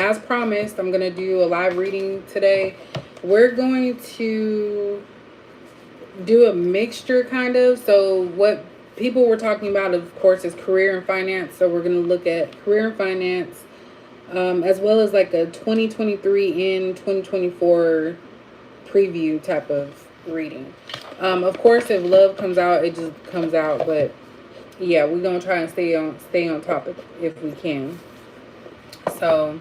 as promised, I'm going to do a live reading today. We're going to do a mixture kind of. So what people were talking about, of course, is career and finance. So we're going to look at career and finance, as well as like a 2023 and 2024 preview type of reading. Of course, if love comes out, it just comes out. But yeah, we're gonna try and stay on topic if we can. So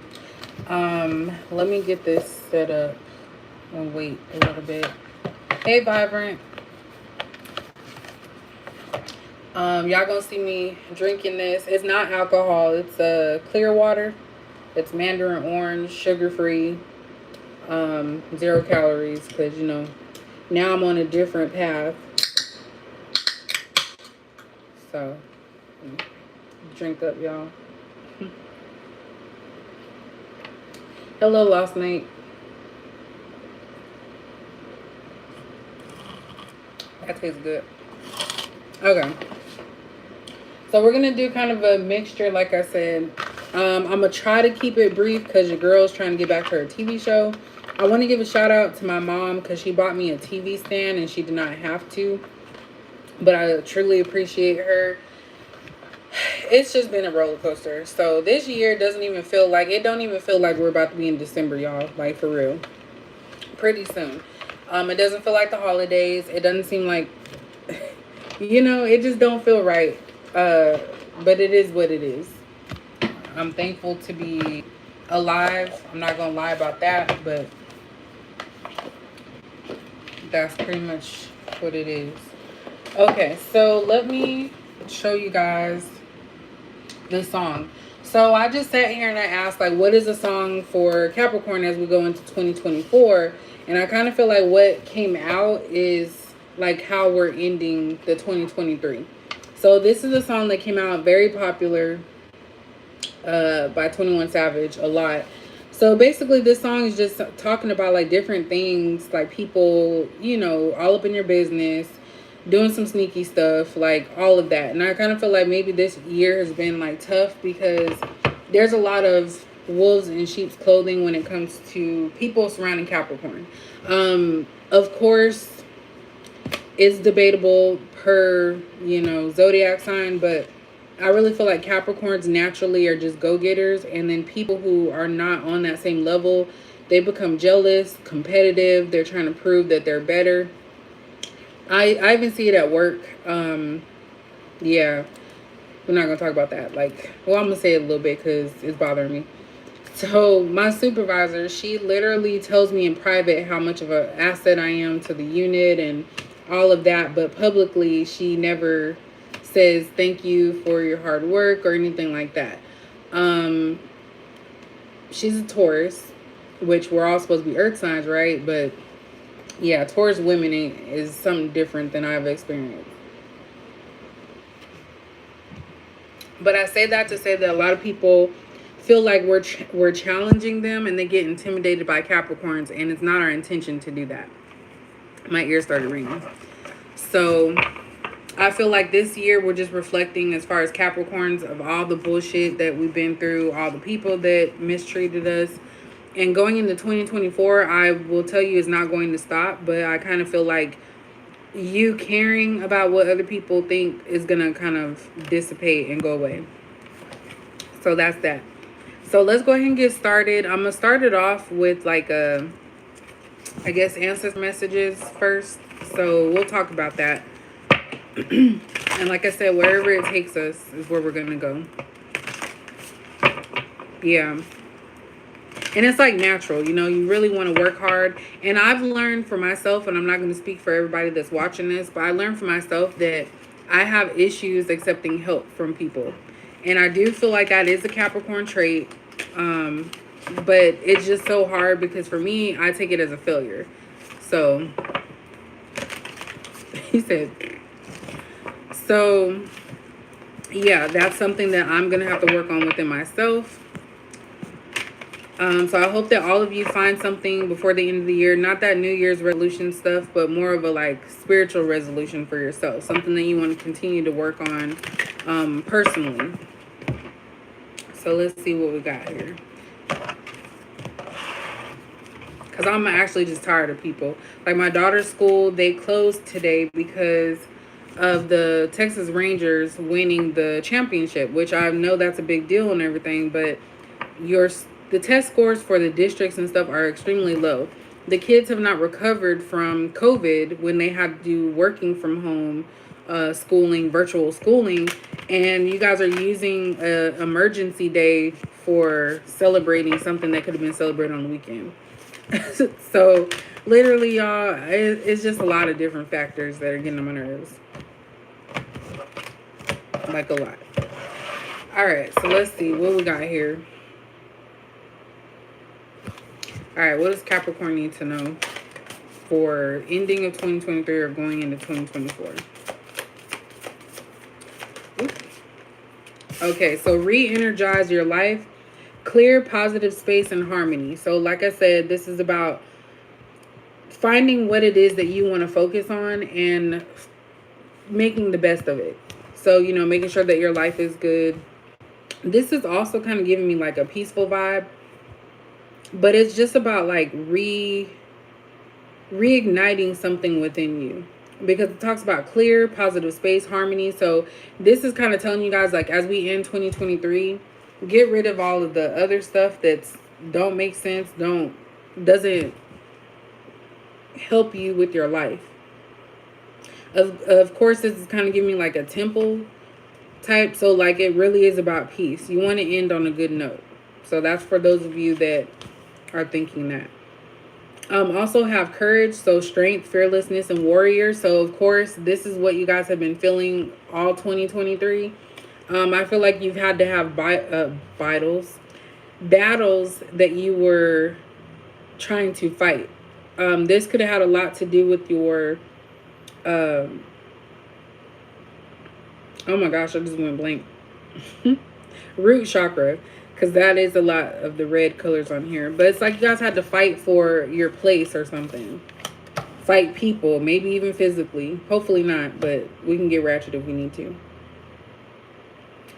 let me get this set up and wait a little bit. Hey, Vibrant. Y'all gonna see me drinking this. It's not alcohol. It's clear water. It's mandarin orange, sugar free, 0 calories. Because you know, now I'm on a different path. So drink up, y'all. Hello, Lost Night. That tastes good. Okay. So we're going to do kind of a mixture, like I said. I'm going to try to keep it brief because your girl's trying to get back to her TV show. I want to give a shout out to my mom because she bought me a TV stand and she did not have to. But I truly appreciate her. It's just been a roller coaster. So this year doesn't even feel like, it don't even feel like we're about to be in December, y'all. Like, for real. Pretty soon. It doesn't feel like the holidays. It doesn't seem like, you know, it just don't feel right. But it is what it is. I'm thankful to be alive. I'm not going to lie about that, but that's pretty much what it is. Okay, so let me show you guys the song. So I just sat here and I asked, like, what is a song for Capricorn as we go into 2024? And I kind of feel like what came out is like how we're ending the 2023. So this is a song that came out very popular by 21 Savage a lot. So basically this song is just talking about like different things, like people, you know, all up in your business, doing some sneaky stuff, like all of that. And I kind of feel like maybe this year has been like tough because there's a lot of wolves in sheep's clothing when it comes to people surrounding Capricorn. Of course, it's debatable per, you know, zodiac sign, but I really feel like Capricorns naturally are just go-getters, and then people who are not on that same level, they become jealous, competitive, they're trying to prove that they're better. I even see it at work. Yeah, we're not gonna talk about that. Like, well, I'm gonna say it a little bit because it's bothering me. So my supervisor, she literally tells me in private how much of an asset I am to the unit and all of that, but publicly she never says thank you for your hard work or anything like that. She's a Taurus, which we're all supposed to be earth signs, right? But yeah, Taurus women is something different than I've experienced. But I say that to say that a lot of people feel like we're challenging them and they get intimidated by Capricorns, and it's not our intention to do that. My ear started ringing. So I feel like this year we're just reflecting as far as Capricorns of all the bullshit that we've been through, all the people that mistreated us. And going into 2024, I will tell you it's not going to stop, but I kind of feel like you caring about what other people think is going to kind of dissipate and go away. So that's that. So let's go ahead and get started. I'm going to start it off with like I guess ancestor messages first. So we'll talk about that. And like I said, wherever it takes us is where we're going to go. Yeah. And it's like natural, you know, you really want to work hard. And I've learned for myself, and I'm not going to speak for everybody that's watching this, but I learned for myself that I have issues accepting help from people. And I do feel like that is a Capricorn trait. But it's just so hard because for me, I take it as a failure. So he said, so yeah, that's something that I'm going to have to work on within myself. So I hope that all of you find something before the end of the year, not that New Year's resolution stuff, but more of a like spiritual resolution for yourself, something that you want to continue to work on personally. So let's see what we got here. Because I'm actually just tired of people. Like my daughter's school, they closed today because of the Texas Rangers winning the championship, which I know that's a big deal and everything, but your the test scores for the districts and stuff are extremely low. The kids have not recovered from COVID when they had to do working from home schooling, virtual schooling, and you guys are using a emergency day for celebrating something that could have been celebrated on the weekend. So literally, y'all, it's just a lot of different factors that are getting on my nerves. Like a lot. All right, so let's see what we got here. All right, what does Capricorn need to know for ending of 2023 or going into 2024? Okay, so re-energize your life, clear positive space and harmony. So like I said, this is about finding what it is that you want to focus on and making the best of it. So, you know, making sure that your life is good. This is also kind of giving me like a peaceful vibe, but it's just about like reigniting something within you, because it talks about clear positive space, harmony. So this is kind of telling you guys, like, as we end 2023, get rid of all of the other stuff that's don't make sense, doesn't help you with your life. Of course, this is kind of giving me like a temple type, so like it really is about peace. You want to end on a good note. So that's for those of you that are thinking that. Also have courage, so strength, fearlessness, and warrior. So of course, this is what you guys have been feeling all 2023. I feel like you've had to have battles that you were trying to fight. This could have had a lot to do with your oh my gosh, I just went blank. Root chakra, because that is a lot of the red colors on here. But it's like you guys had to fight for your place or something. Fight people, maybe even physically. Hopefully not, but we can get ratchet if we need to.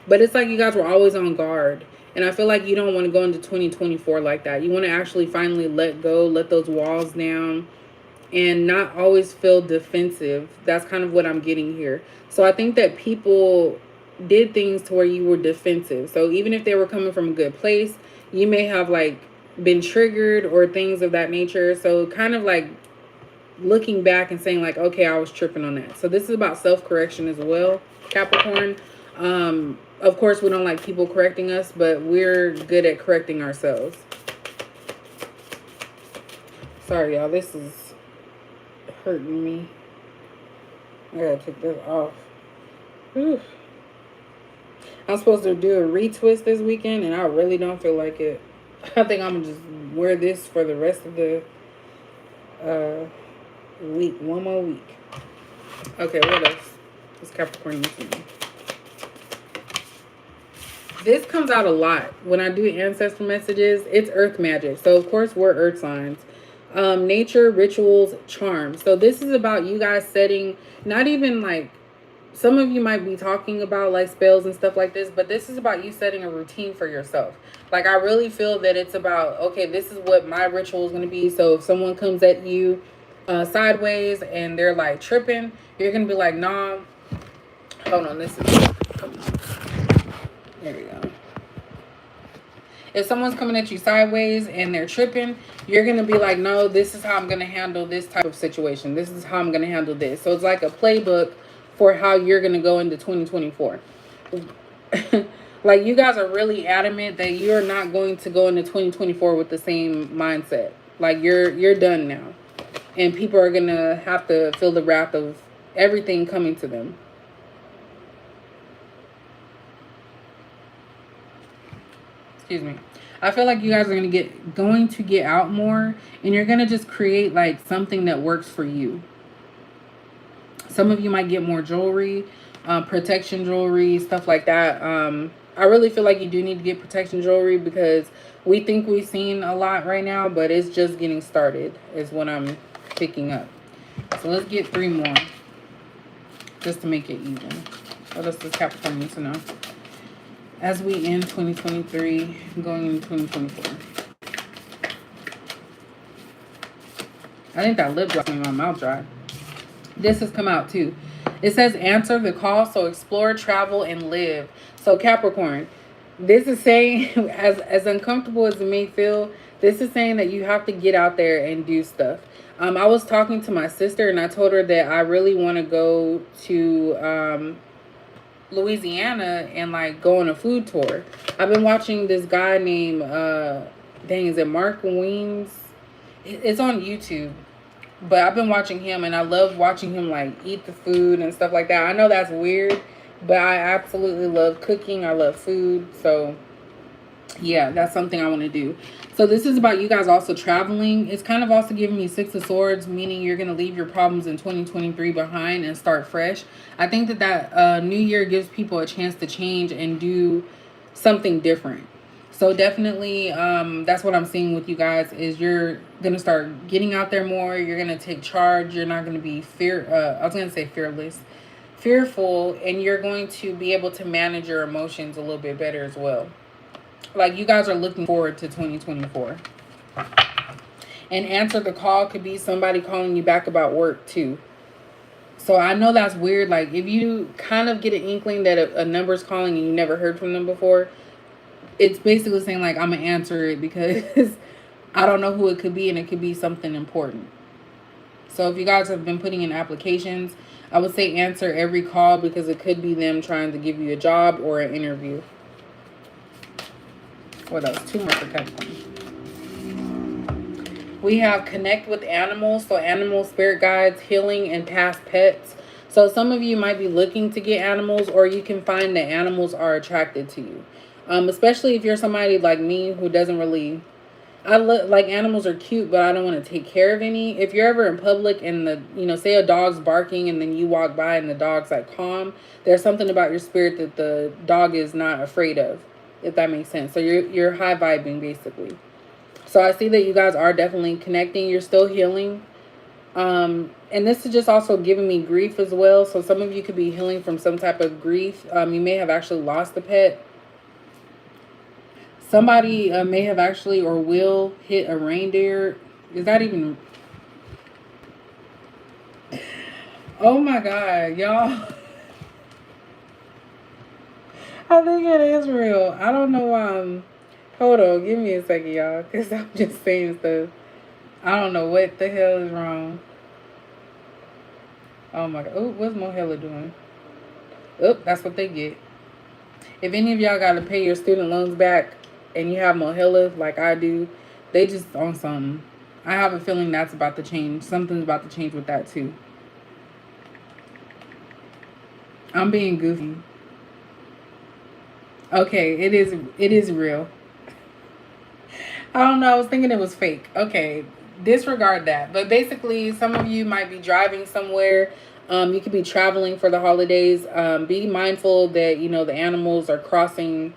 But it's like you guys were always on guard. And I feel like you don't want to go into 2024 like that. You want to actually finally let go, let those walls down, and not always feel defensive. That's kind of what I'm getting here. So I think that people did things to where you were defensive. So even if they were coming from a good place, you may have like been triggered or things of that nature. So kind of like looking back and saying like, okay, I was tripping on that. So this is about self-correction as well, Capricorn. Of course, we don't like people correcting us, but we're good at correcting ourselves. Sorry, y'all. This is hurting me. I gotta take this off. Whew. I'm supposed to do a retwist this weekend, and I really don't feel like it. I think I'm gonna just wear this for the rest of the week. One more week. Okay, what else? This Capricorn needs to know. This comes out a lot when I do ancestor messages. It's earth magic. So, of course, we're earth signs. Nature, rituals, charms. So this is about you guys setting, not even like, some of you might be talking about like spells and stuff like this, but this is about you setting a routine for yourself. Like, I really feel that it's about, okay, this is what my ritual is going to be. So if someone comes at you sideways and they're like tripping, you're going to be like, nah, hold on, this is, come on. There we go. If someone's coming at you sideways and they're tripping, you're going to be like, no, this is how I'm going to handle this type of situation. This is how I'm going to handle this. So it's like a playbook for how you're going to go into 2024. Like, you guys are really adamant that you're not going to go into 2024 with the same mindset. Like, you're done now. And people are going to have to feel the wrath of everything coming to them. Excuse me. I feel like you guys are going to get out more, and you're going to just create like something that works for you. Some of you might get more jewelry, protection jewelry, stuff like that. I really feel like you do need to get protection jewelry, because we think we've seen a lot right now, but it's just getting started is what I'm picking up. So let's get 3 more just to make it even. What else does Capricorn need to know as we end 2023, going into 2024? I think that lip dropped me, my mouth dry. This has come out too. It says answer the call, so explore, travel, and live. So Capricorn, this is saying, as uncomfortable as it may feel, this is saying that you have to get out there and do stuff. I was talking to my sister and I told her that I really want to go to Louisiana and like go on a food tour. I've been watching this guy named dang, is it Mark Weems? It's on YouTube. But I've been watching him and I love watching him like eat the food and stuff like that. I know that's weird, but I absolutely love cooking. I love food. So yeah, that's something I want to do. So this is about you guys also traveling. It's kind of also giving me Six of Swords, meaning you're going to leave your problems in 2023 behind and start fresh. I think that new year gives people a chance to change and do something different. So definitely, that's what I'm seeing with you guys is you're going to start getting out there more. You're going to take charge. You're not going to be I was going to say fearless, fearful, and you're going to be able to manage your emotions a little bit better as well. Like you guys are looking forward to 2024. And answer the call could be somebody calling you back about work too. So I know that's weird. Like if you kind of get an inkling that a number's calling and you never heard from them before, it's basically saying like I'm gonna answer it because I don't know who it could be and it could be something important. So if you guys have been putting in applications, I would say answer every call because it could be them trying to give you a job or an interview. What else? 2 more for Capricorn. We have connect with animals. So animal spirit guides, healing, and past pets. So some of you might be looking to get animals, or you can find that animals are attracted to you. Especially if you're somebody like me who doesn't really... like animals are cute, but I don't want to take care of any. If you're ever in public and say a dog's barking and then you walk by and the dog's like calm, there's something about your spirit that the dog is not afraid of, if that makes sense. So you're high vibing basically. So I see that you guys are definitely connecting. You're still healing. And this is just also giving me grief as well. So some of you could be healing from some type of grief. You may have actually lost a pet. Somebody may have actually or will hit a reindeer. Is that even... Oh my God, y'all. I think it is real. I don't know. Hold on, give me a second, y'all, because I'm just saying stuff. I don't know what the hell is wrong. Oh my God. Oh, what's Mohela doing? Oh, that's what they get. If any of y'all got to pay your student loans back and you have Mohela like I do, they just on something. I have a feeling that's about to change. Something's about to change with that too. I'm being goofy. Okay, it is real. I don't know. I was thinking it was fake. Okay, disregard that. But basically, some of you might be driving somewhere. You could be traveling for the holidays. Be mindful that, the animals are crossing,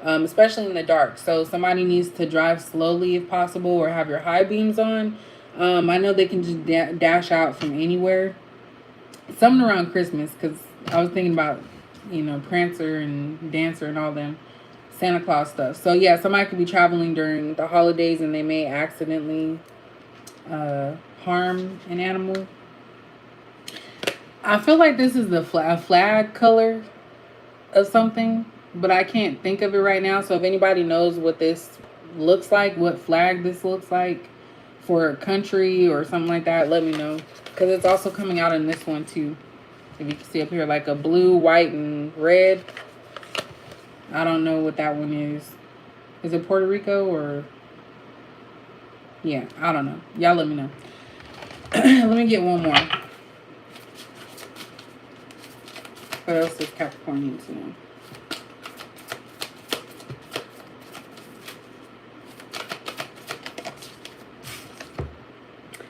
especially in the dark. So somebody needs to drive slowly if possible or have your high beams on. I know they can just dash out from anywhere. Something around Christmas, because I was thinking about, Prancer and Dancer and all them Santa Claus stuff. So yeah, somebody could be traveling during the holidays and they may accidentally harm an animal. I feel like this is a flag color of something, but I can't think of it right now. So if anybody knows what this looks like, what flag this looks like for a country or something like that, let me know. Because it's also coming out in this one too. If you can see up here, like a blue, white, and red. I don't know what that one is. Is it Puerto Rico or... Yeah, I don't know. Y'all let me know. Let me get one more. What else does Capricorn need to know?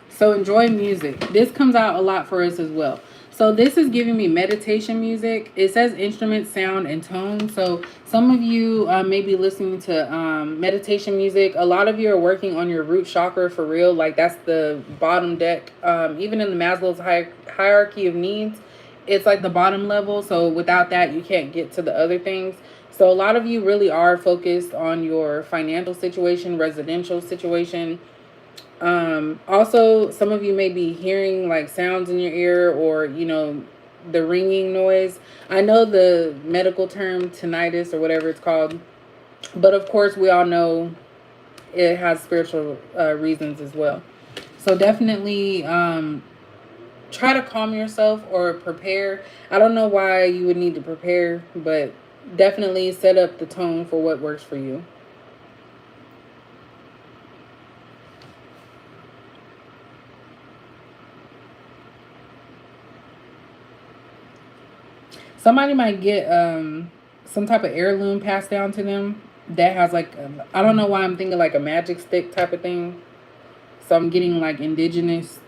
So enjoy music. This comes out a lot for us as well. So this is giving me meditation music. It says instrument, sound, and tone. So some of you may be listening to meditation music. A lot of you are working on your root chakra for real. Like that's the bottom deck. Even in the Maslow's hierarchy of needs, it's like the bottom level. So without that, you can't get to the other things. So a lot of you really are focused on your financial situation, residential situation. Also, some of you may be hearing like sounds in your ear, or, the ringing noise. I know the medical term tinnitus or whatever it's called, but of course, we all know it has spiritual reasons as well. So definitely try to calm yourself or prepare. I don't know why you would need to prepare, but definitely set up the tone for what works for you. Somebody might get some type of heirloom passed down to them that has like I don't know why I'm thinking like a magic stick type of thing. So I'm getting like indigenous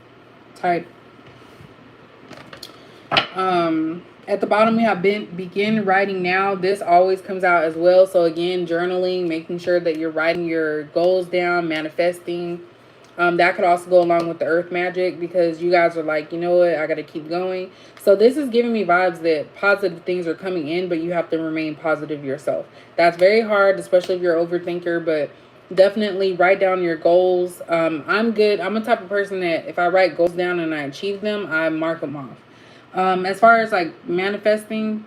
type. At the bottom we have begin writing now. This always comes out as well. So again, journaling, making sure that you're writing your goals down, manifesting. That could also go along with the earth magic, because you guys are like, you know what, I got to keep going. So this is giving me vibes that positive things are coming in, but you have to remain positive yourself. That's very hard, especially if you're an overthinker, but definitely write down your goals. I'm good. I'm a type of person that if I write goals down and I achieve them, I mark them off. As far as like manifesting,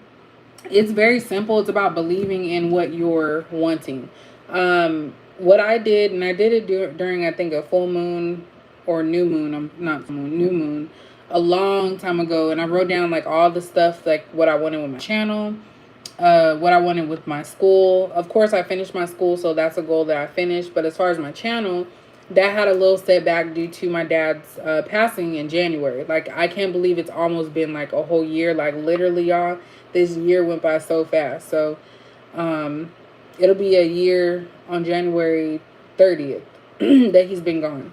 it's very simple. It's about believing in what you're wanting. What I did, and I did it during I think a full moon or new moon. I'm not full moon, new moon, a long time ago, and I wrote down like all the stuff, like what I wanted with my channel, what I wanted with my school. Of course, I finished my school, so that's a goal that I finished. But as far as my channel, that had a little setback due to my dad's passing in January. Like, I can't believe it's almost been like a whole year. Like, literally, y'all, this year went by so fast. So, it'll be a year on January 30th that he's been gone.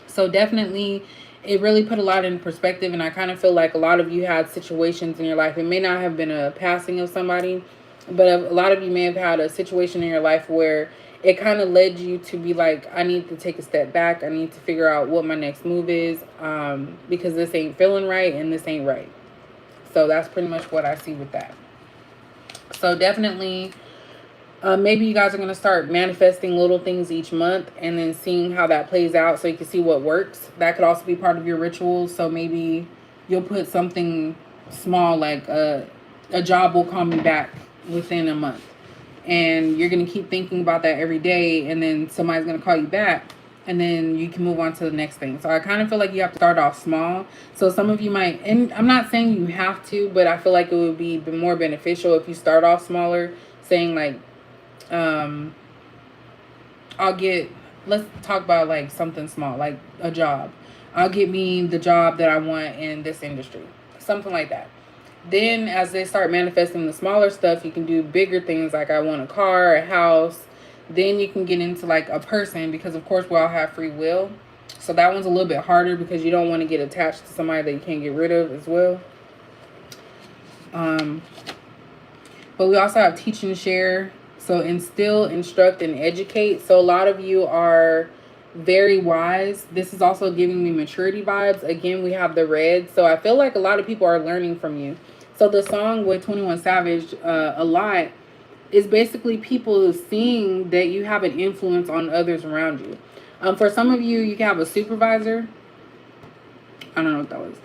So definitely, it really put a lot in perspective. And I kind of feel like a lot of you had situations in your life. It may not have been a passing of somebody, but a lot of you may have had a situation in your life where it kind of led you to be like, I need to take a step back. I need to figure out what my next move is, because this ain't feeling right and this ain't right. So that's pretty much what I see with that. So definitely, maybe you guys are going to start manifesting little things each month and then seeing how that plays out so you can see what works. That could also be part of your rituals. So maybe you'll put something small like a job will call me back within a month. And you're going to keep thinking about that every day, and then somebody's going to call you back, and then you can move on to the next thing. So I kind of feel like you have to start off small. So some of you might, and I'm not saying you have to, but I feel like it would be more beneficial if you start off smaller, saying like, let's talk about like something small, like a job. I'll get me the job that I want in this industry, something like that. Then as they start manifesting the smaller stuff, you can do bigger things like I want a car, a house. Then you can get into like a person, because of course we all have free will. So that one's a little bit harder because you don't want to get attached to somebody that you can't get rid of as well. But we also have teach and share. So instill, instruct, and educate. So a lot of you are very wise. This is also giving me maturity vibes. Again, we have the red. So I feel like a lot of people are learning from you. So the song with 21 Savage, a lot, is basically people seeing that you have an influence on others around you. For some of you, you can have a supervisor. I don't know what that was.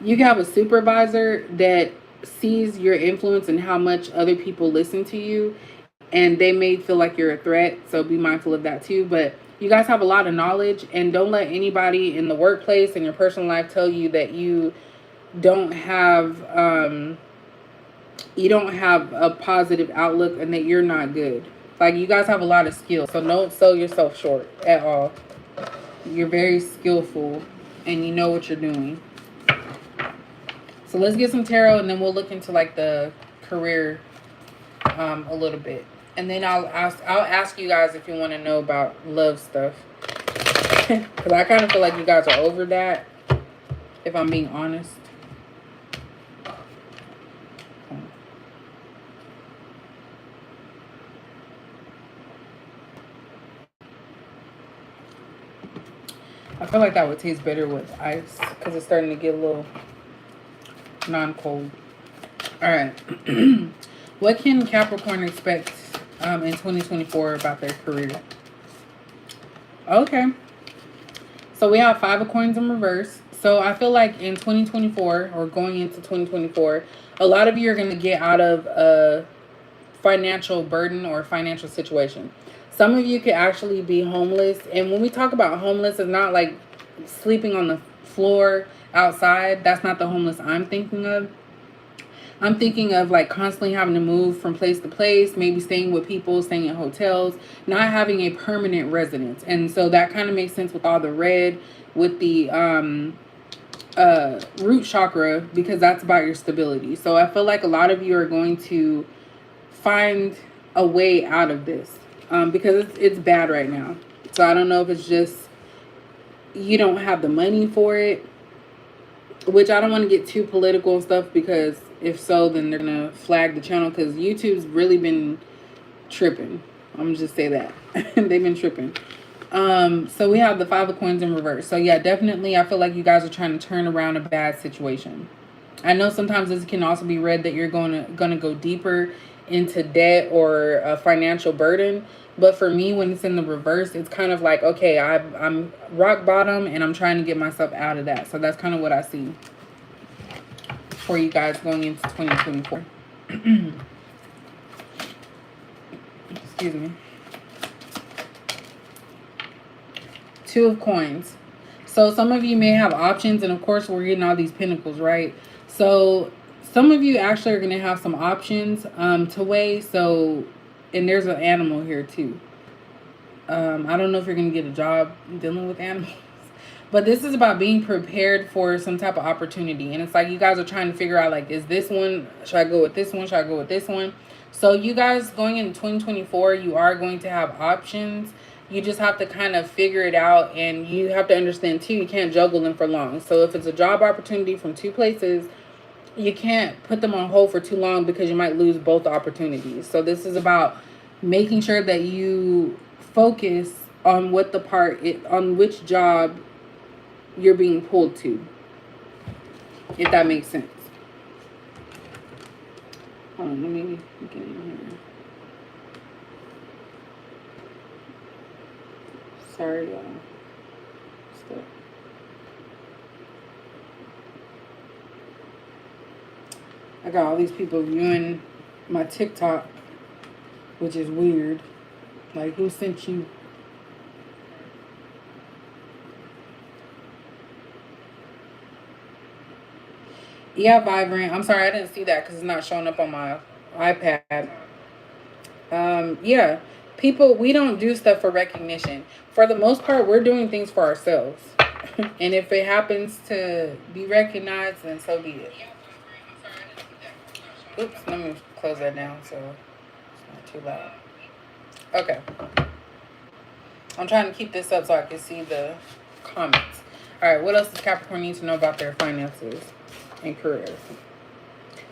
You can have a supervisor that sees your influence and how much other people listen to you, and they may feel like you're a threat. So be mindful of that too. But you guys have a lot of knowledge, and don't let anybody in the workplace and your personal life tell you that you don't have a positive outlook and that you're not good. Like, you guys have a lot of skills, so don't sell yourself short at all. You're very skillful and you know what you're doing. So let's get some tarot, and then we'll look into like the career a little bit, and then I'll ask you guys if you want to know about love stuff, because I kind of feel like you guys are over that, if I'm being honest. I feel like that would taste better with ice, because it's starting to get a little non-cold. All right. What can Capricorn expect in 2024 about their career? Okay. So we have Five of Coins in reverse. So I feel like in 2024 or going into 2024, a lot of you are going to get out of a financial burden or financial situation. Some of you could actually be homeless. And when we talk about homeless, it's not like sleeping on the floor outside. That's not the homeless I'm thinking of. I'm thinking of like constantly having to move from place to place, maybe staying with people, staying in hotels, not having a permanent residence. And so that kind of makes sense with all the red, with the root chakra, because that's about your stability. So I feel like a lot of you are going to find a way out of this, because it's bad right now. So I don't know if it's just you don't have the money for it, which I don't want to get too political and stuff, because if so, then they're gonna flag the channel, because YouTube's really been tripping. I'm gonna just say that. They've been tripping. So we have the Five of Coins in reverse. So yeah, definitely I feel like you guys are trying to turn around a bad situation. I know sometimes this can also be read that you're gonna go deeper into debt or a financial burden. But for me, when it's in the reverse, it's kind of like, okay, I'm rock bottom and I'm trying to get myself out of that. So that's kind of what I see for you guys going into 2024. Excuse me. Two of Coins. So some of you may have options, and of course we're getting all these pentacles, right? So some of you actually are going to have some options to weigh. So, and there's an animal here too. I don't know if you're going to get a job dealing with animals, but this is about being prepared for some type of opportunity. And it's like you guys are trying to figure out, like, is this one, should I go with this one? Should I go with this one? So you guys going into 2024, you are going to have options. You just have to kind of figure it out, and you have to understand too, you can't juggle them for long. So if it's a job opportunity from two places, you can't put them on hold for too long, because you might lose both opportunities. So this is about making sure that you focus on what on which job you're being pulled to, if that makes sense. Hold on, let me get in here. Sorry, y'all. Stop. I got all these people viewing my TikTok, which is weird. Like, who sent you? Yeah, Vibrant. I'm sorry, I didn't see that because it's not showing up on my iPad. Yeah. People, we don't do stuff for recognition. For the most part, we're doing things for ourselves. And if it happens to be recognized, then so be it. Oops, let me close that down so it's not too loud. Okay. I'm trying to keep this up so I can see the comments. All right, what else does Capricorn need to know about their finances and careers?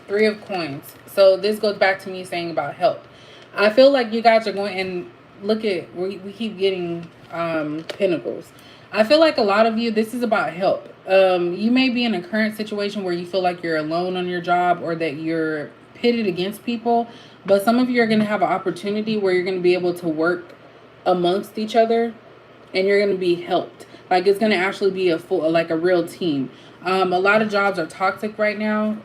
Three of Coins. So this goes back to me saying about help. I feel like you guys are going, and look at, we keep getting pentacles. I feel like a lot of you, this is about help. You may be in a current situation where you feel like you're alone on your job, or that you're pitted against people. But some of you are going to have an opportunity where you're going to be able to work amongst each other, and you're going to be helped. Like, it's going to actually be a real team. A lot of jobs are toxic right now,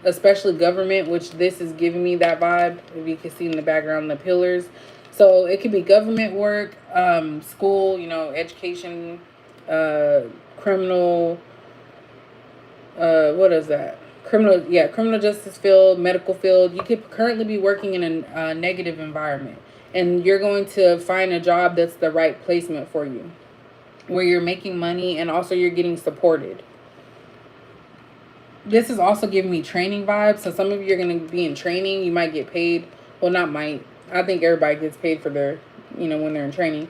especially government, which this is giving me that vibe. If you can see in the background, the pillars. So it could be government work, school, education, criminal, what is that? Criminal justice field, medical field. You could currently be working in a negative environment, and you're going to find a job that's the right placement for you, where you're making money and also you're getting supported. This is also giving me training vibes. So some of you are going to be in training. You might get paid. Well, not might. I think everybody gets paid for their, when they're in training.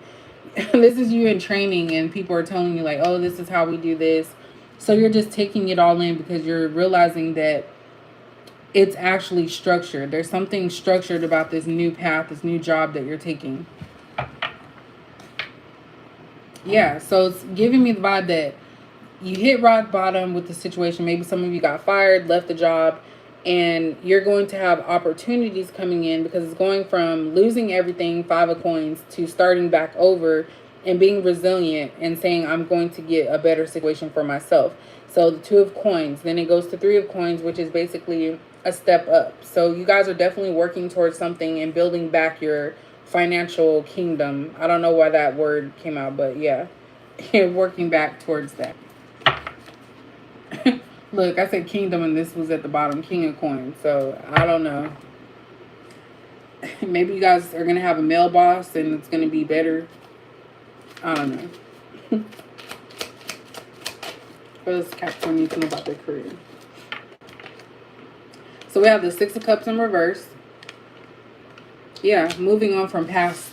This is you in training, and people are telling you like, oh, this is how we do this. So you're just taking it all in because you're realizing that it's actually structured. There's something structured about this new path, this new job that you're taking. Yeah, so it's giving me the vibe that you hit rock bottom with the situation. Maybe some of you got fired, left the job, and you're going to have opportunities coming in, because it's going from losing everything, Five of Coins, to starting back over and being resilient and saying, I'm going to get a better situation for myself. So the 2 of coins, then it goes to 3 of coins, which is basically a step up. So you guys are definitely working towards something and building back your financial kingdom. I don't know why that word came out, but yeah, you're working back towards that. Look, I said kingdom and this was at the bottom, king of coins. So I don't know. Maybe you guys are going to have a male boss and it's going to be better. I don't know. What does Capricorn need to know about their career? So we have the 6 of Cups in reverse. Yeah, moving on from past.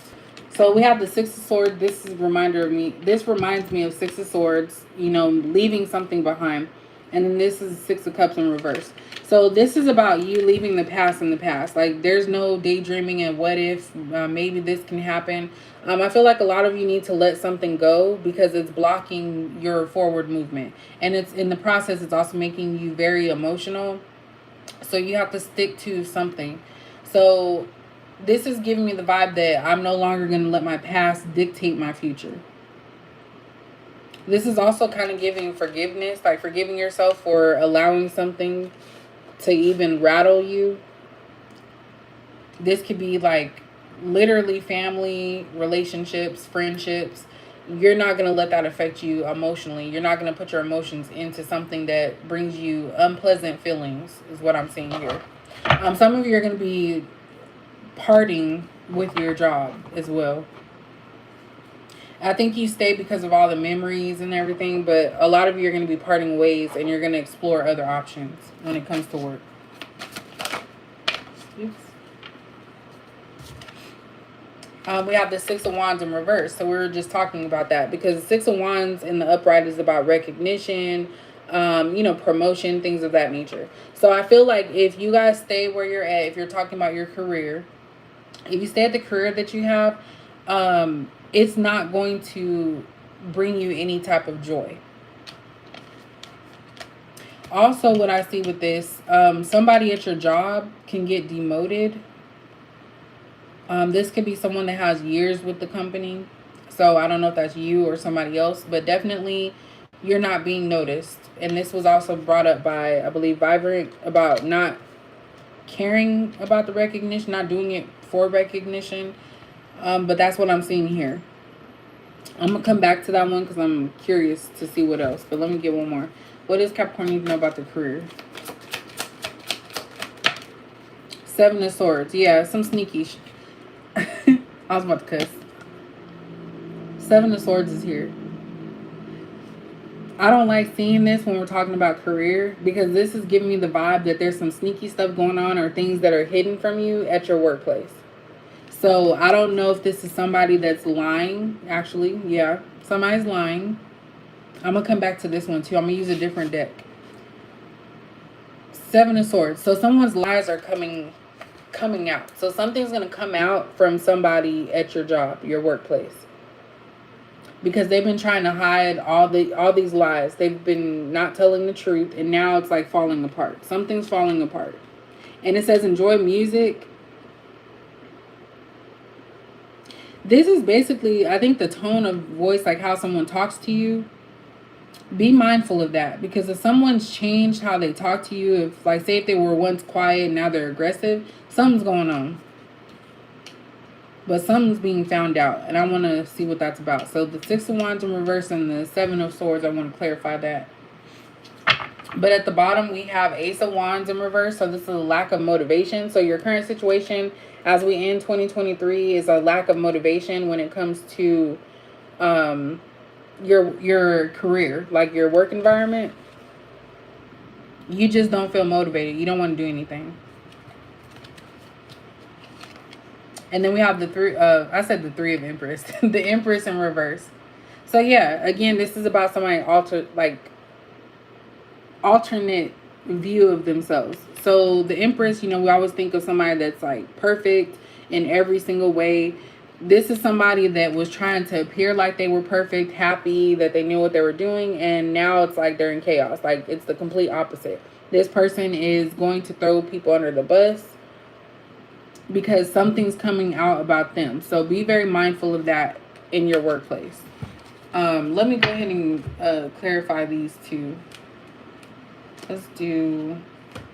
So we have the 6 of Swords. This is a reminder of me. This reminds me of 6 of Swords, you know, leaving something behind. And then this is 6 of Cups in reverse. So this is about you leaving the past in the past. Like, there's no daydreaming and what if, maybe this can happen. I feel like a lot of you need to let something go because it's blocking your forward movement. And it's in the process, it's also making you very emotional. So you have to stick to something. So this is giving me the vibe that I'm no longer going to let my past dictate my future. This is also kind of giving forgiveness, like forgiving yourself for allowing something to even rattle you. This could be like literally family, relationships, friendships. You're not going to let that affect you emotionally. You're not going to put your emotions into something that brings you unpleasant feelings, is what I'm seeing here. Some of you are going to be parting with your job as well. I think you stay because of all the memories and everything, but a lot of you are going to be parting ways and you're going to explore other options when it comes to work. Oops. We have the 6 of Wands in reverse. So we were just talking about that because the 6 of Wands in the upright is about recognition, you know, promotion, things of that nature. So I feel like if you guys stay where you're at, if you're talking about your career, if you stay at the career that you have, it's not going to bring you any type of joy. Also, what I see with this, somebody at your job can get demoted. This could be someone that has years with the company. So I don't know if that's you or somebody else, but definitely you're not being noticed. And this was also brought up by, I believe, Vibrant, about not caring about the recognition, not doing it for recognition. But that's what I'm seeing here. I'm going to come back to that one because I'm curious to see what else. But let me get one more. What does Capricorn need to know about their career? 7 of Swords. Yeah, some sneaky I was about to cuss. 7 of Swords is here. I don't like seeing this when we're talking about career because this is giving me the vibe that there's some sneaky stuff going on or things that are hidden from you at your workplace. So I don't know if this is somebody that's lying. Actually, yeah, somebody's lying. I'm going to come back to this one too. I'm going to use a different deck. 7 of Swords. So someone's lies are coming out. So something's going to come out from somebody at your job, your workplace. Because they've been trying to hide all these lies. They've been not telling the truth. And now it's like falling apart. Something's falling apart. And it says enjoy music. This is basically, I think, the tone of voice, like how someone talks to you. Be mindful of that. Because if someone's changed how they talk to you, if, like, say if they were once quiet and now they're aggressive, something's going on. But something's being found out. And I want to see what that's about. So the 6 of Wands in reverse and the 7 of Swords, I want to clarify that. But at the bottom, we have Ace of Wands in reverse. So this is a lack of motivation. So your current situation as we end 2023 is a lack of motivation when it comes to your career, like your work environment. You just don't feel motivated. You don't want to do anything. And then we have the 3, I said the 3 of Empress. The Empress in reverse. So yeah, again, this is about somebody alternate view of themselves. So the Empress, you know, we always think of somebody that's like perfect in every single way. This is somebody that was trying to appear like they were perfect, happy, that they knew what they were doing. And now it's like they're in chaos. Like it's the complete opposite. This person is going to throw people under the bus because something's coming out about them. So be very mindful of that in your workplace. Let me go ahead and clarify these two. Let's do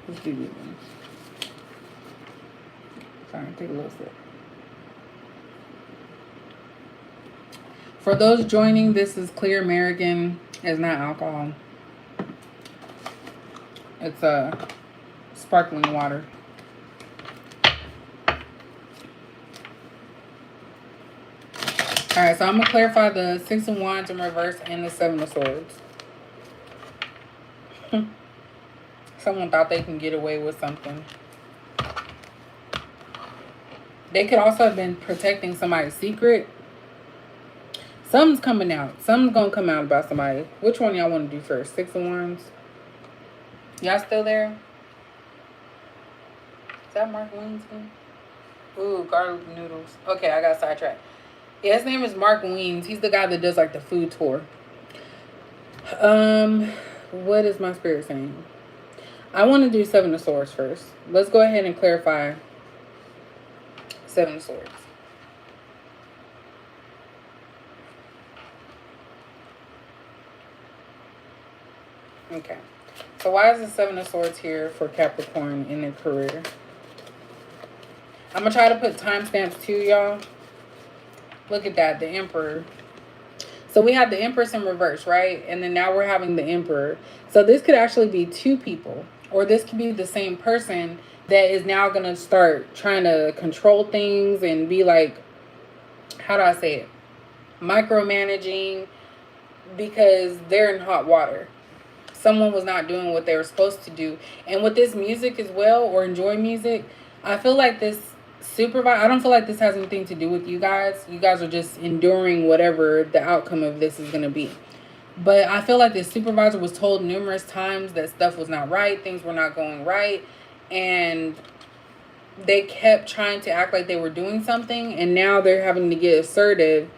these ones. Sorry, take a little sip. For those joining, this is clear American. It's not alcohol. It's sparkling water. Alright, so I'm going to clarify the Six of Wands in reverse and the Seven of Swords. Someone thought they can get away with something. They could also have been protecting somebody's secret. Something's coming out. Something's going to come out about somebody. Which one y'all want to do first? Six of Wands? Y'all still there? Is that Mark Winston? Ooh, garlic noodles. Okay, I got sidetracked. Yeah, his name is Mark Weens. He's the guy that does like the food tour. What is my spirit saying? I want to do Seven of Swords first. Let's go ahead and clarify Seven of Swords. Okay. So why is the Seven of Swords here for Capricorn in their career? I'm going to try to put timestamps too, y'all. Look at that, the Emperor. So we have the Empress in reverse, right? And then now we're having the Emperor. So this could actually be two people. Or this could be the same person that is now going to start trying to control things and be like, how do I say it? Micromanaging, because they're in hot water. Someone was not doing what they were supposed to do. And with this music as well, or enjoy music, I feel like this supervisor, I don't feel like this has anything to do with you guys. You guys are just enduring whatever the outcome of this is going to be. But I feel like this supervisor was told numerous times that stuff was not right, things were not going right, and they kept trying to act like they were doing something, and now they're having to get assertive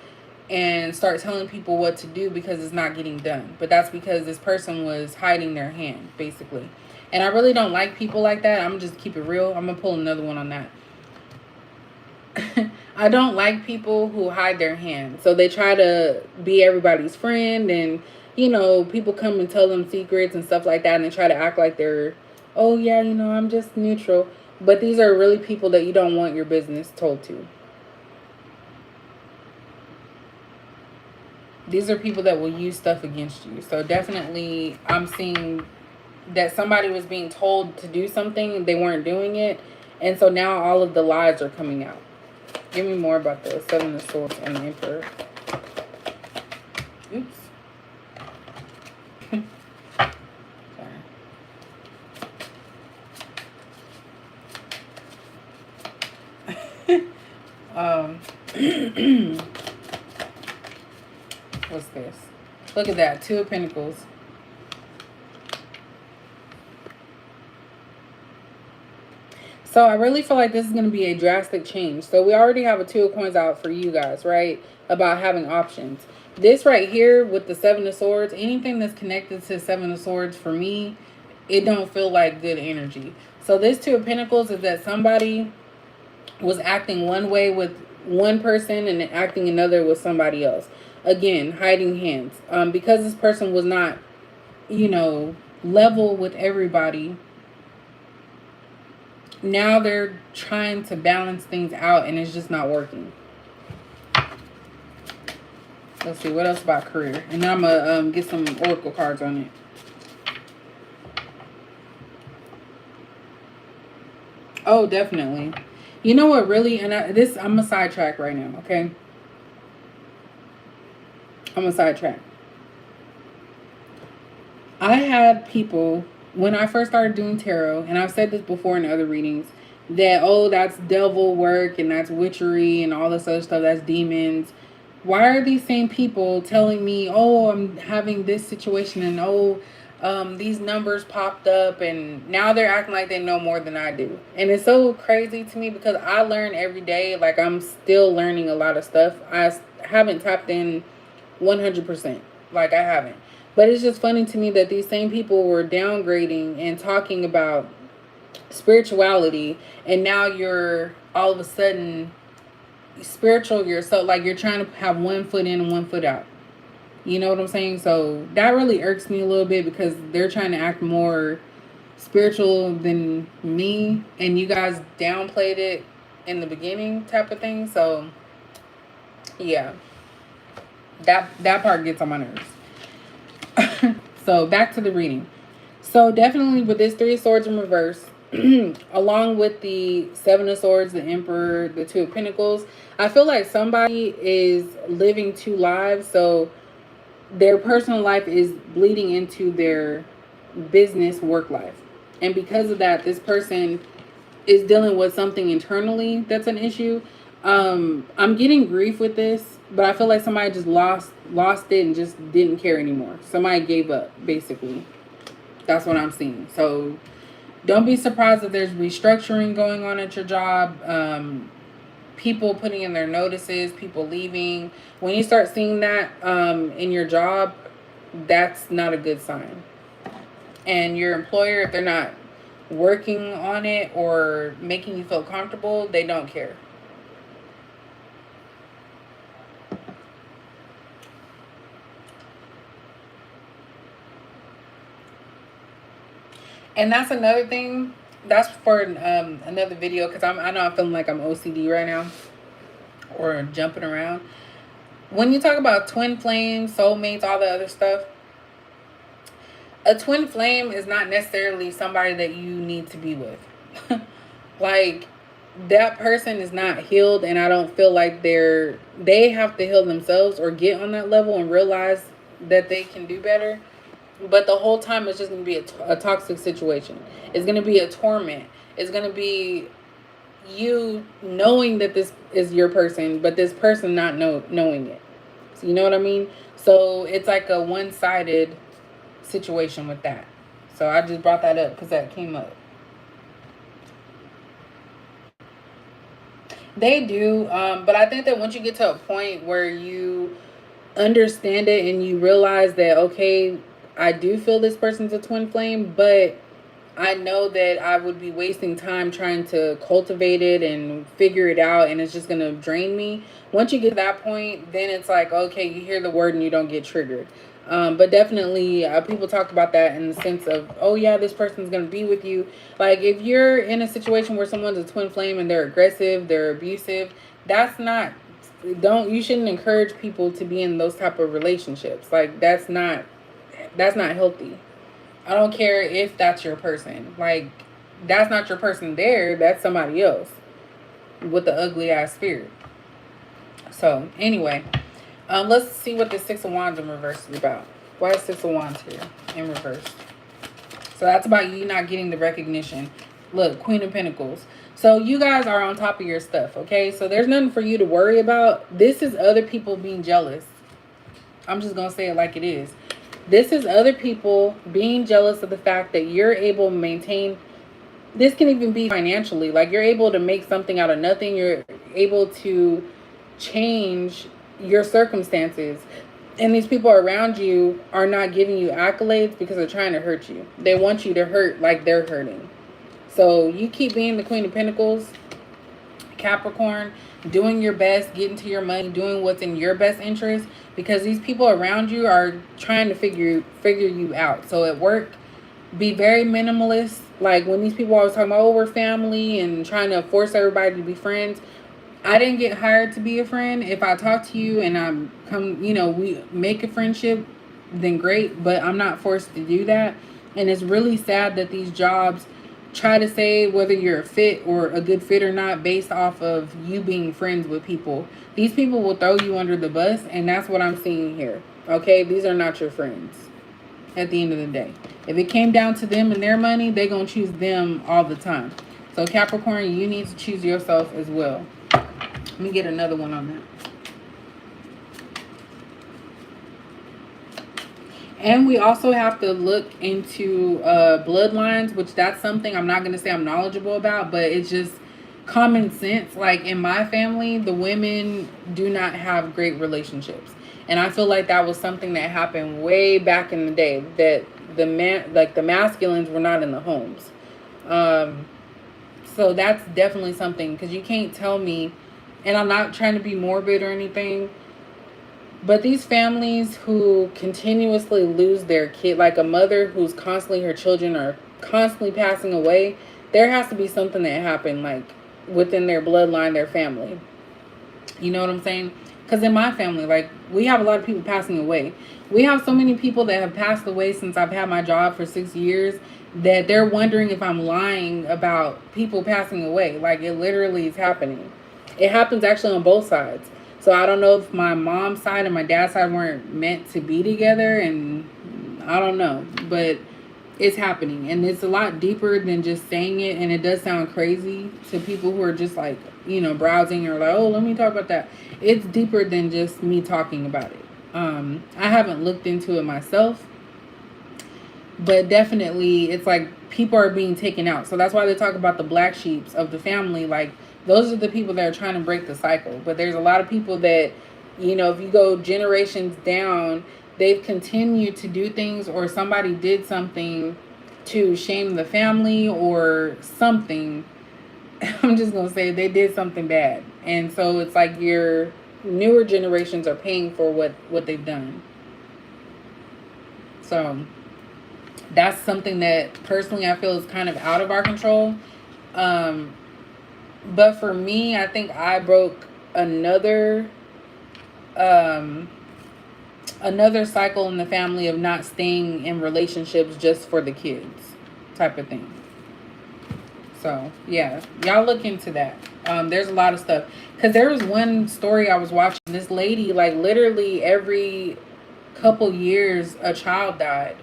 and start telling people what to do because it's not getting done. But that's because this person was hiding their hand, basically. And I really don't like people like that. I'm going to just keep it real. I'm going to pull another one on that. I don't like people who hide their hand. So they try to be everybody's friend, and, you know, people come and tell them secrets and stuff like that, and they try to act like they're, oh, yeah, you know, I'm just neutral. But these are really people that you don't want your business told to. These are people that will use stuff against you. So definitely I'm seeing that somebody was being told to do something, they weren't doing it, and so now all of the lies are coming out. Give me more about the Seven of Swords and the Emperor. Oops. What's this? Look at that. Two of Pentacles. So I really feel like this is going to be a drastic change. So we already have a Two of Coins out for you guys, right? About having options. This right here with the Seven of Swords, anything that's connected to Seven of Swords for me, it don't feel like good energy. So this Two of Pentacles is that somebody was acting one way with one person and acting another with somebody else. Again, hiding hands. Because this person was not, you know, level with everybody, now they're trying to balance things out, and it's just not working. Let's see, what else about career? And then I'm going to get some oracle cards on it. Oh, definitely. You know what, really? And I'm a sidetrack right now, okay? I'm a sidetrack. I had people, when I first started doing tarot, and I've said this before in other readings, that, oh, that's devil work and that's witchery and all this other stuff, that's demons. Why are these same people telling me, oh, I'm having this situation, and oh, these numbers popped up, and now they're acting like they know more than I do? And it's so crazy to me because I learn every day. Like, I'm still learning a lot of stuff. I haven't tapped in 100%. Like, I haven't. But it's just funny to me that these same people were downgrading and talking about spirituality, and now you're all of a sudden spiritual yourself, like you're trying to have one foot in and one foot out. You know what I'm saying? So that really irks me a little bit because they're trying to act more spiritual than me, and you guys downplayed it in the beginning, type of thing. So yeah, that part gets on my nerves. So back to the reading. So definitely with this Three of Swords in reverse, along with the Seven of Swords, the Emperor, the Two of Pentacles, I feel like somebody is living two lives. So their personal life is bleeding into their business work life. And because of that, this person is dealing with something internally that's an issue. I'm getting grief with this, but I feel like somebody just lost it and just didn't care anymore. Somebody gave up, basically. That's what I'm seeing. So don't be surprised if there's restructuring going on at your job. People putting in their notices, people leaving. When you start seeing that in your job, that's not a good sign. And your employer, if they're not working on it or making you feel comfortable, they don't care. And that's another thing. That's for another video, because I know I'm feeling like I'm OCD right now or jumping around. When you talk about twin flames, soulmates, all the other stuff, a twin flame is not necessarily somebody that you need to be with. Like, that person is not healed, and I don't feel like they have to heal themselves or get on that level and realize that they can do better. But the whole time it's just going to be a toxic situation. It's going to be a torment. It's going to be you knowing that this is your person, but this person not knowing it. So you know what I mean? So it's like a one-sided situation with that. So I just brought that up because that came up. They do, but I think that once you get to a point where you understand it and you realize that, okay, I do feel this person's a twin flame, but I know that I would be wasting time trying to cultivate it and figure it out, and it's just going to drain me. Once you get to that point, then it's like, okay, you hear the word and you don't get triggered. But definitely people talk about that in the sense of, oh yeah, this person's going to be with you. Like, if you're in a situation where someone's a twin flame and they're aggressive, they're abusive, that's not, you shouldn't encourage people to be in those type of relationships. Like, that's not healthy. I don't care if that's your person. Like, that's not your person there. That's somebody else with the ugly ass spirit. So anyway, let's see what the Six of Wands in reverse is about. Why is Six of Wands here in reverse? So that's about you not getting the recognition. Look, Queen of Pentacles. So you guys are on top of your stuff, okay? So there's nothing for you to worry about. This is other people being jealous. I'm just going to say it like it is. This is other people being jealous of the fact that you're able to maintain. This can even be financially. Like, you're able to make something out of nothing. You're able to change your circumstances. And these people around you are not giving you accolades because they're trying to hurt you. They want you to hurt like they're hurting. So you keep being the Queen of Pentacles, Capricorn, doing your best, getting to your money, doing what's in your best interest, because these people around you are trying to figure you out. So at work, be very minimalist. Like, when these people always talking about, oh, we're family, and trying to force everybody to be friends. I didn't get hired to be a friend. If I talk to you and we make a friendship, then great, but I'm not forced to do that. And it's really sad that these jobs try to say whether you're a fit or a good fit or not based off of you being friends with people. These people will throw you under the bus, and that's what I'm seeing here. Okay, these are not your friends at the end of the day. If it came down to them and their money, they're going to choose them all the time. So Capricorn, you need to choose yourself as well. Let me get another one on that. And we also have to look into bloodlines, which that's something I'm not going to say I'm knowledgeable about, but it's just common sense. Like, in my family, the women do not have great relationships. And I feel like that was something that happened way back in the day, that the masculines were not in the homes. So that's definitely something, because you can't tell me And I'm not trying to be morbid or anything, but these families who continuously lose their kid, like a mother who's constantly, her children are constantly passing away, there has to be something that happened, like within their bloodline, their family. You know what I'm saying? Because in my family, like, we have a lot of people passing away. We have so many people that have passed away since I've had my job for 6 years that they're wondering if I'm lying about people passing away. Like, it literally is happening. It happens actually on both sides. So I don't know if my mom's side and my dad's side weren't meant to be together, and I don't know. But it's happening, and it's a lot deeper than just saying it. And it does sound crazy to people who are just like, browsing or like, oh, let me talk about that. It's deeper than just me talking about it. I haven't looked into it myself, but definitely it's like people are being taken out. So that's why they talk about the black sheeps of the family. Like, those are the people that are trying to break the cycle. But there's a lot of people that, if you go generations down, they've continued to do things, or somebody did something to shame the family or something. I'm just going to say they did something bad. And so it's like your newer generations are paying for what they've done. So that's something that personally I feel is kind of out of our control. But for me, I think I broke another cycle in the family of not staying in relationships just for the kids type of thing. So yeah, y'all look into that. There's a lot of stuff, because there was one story I was watching. This lady, like, literally every couple years a child died,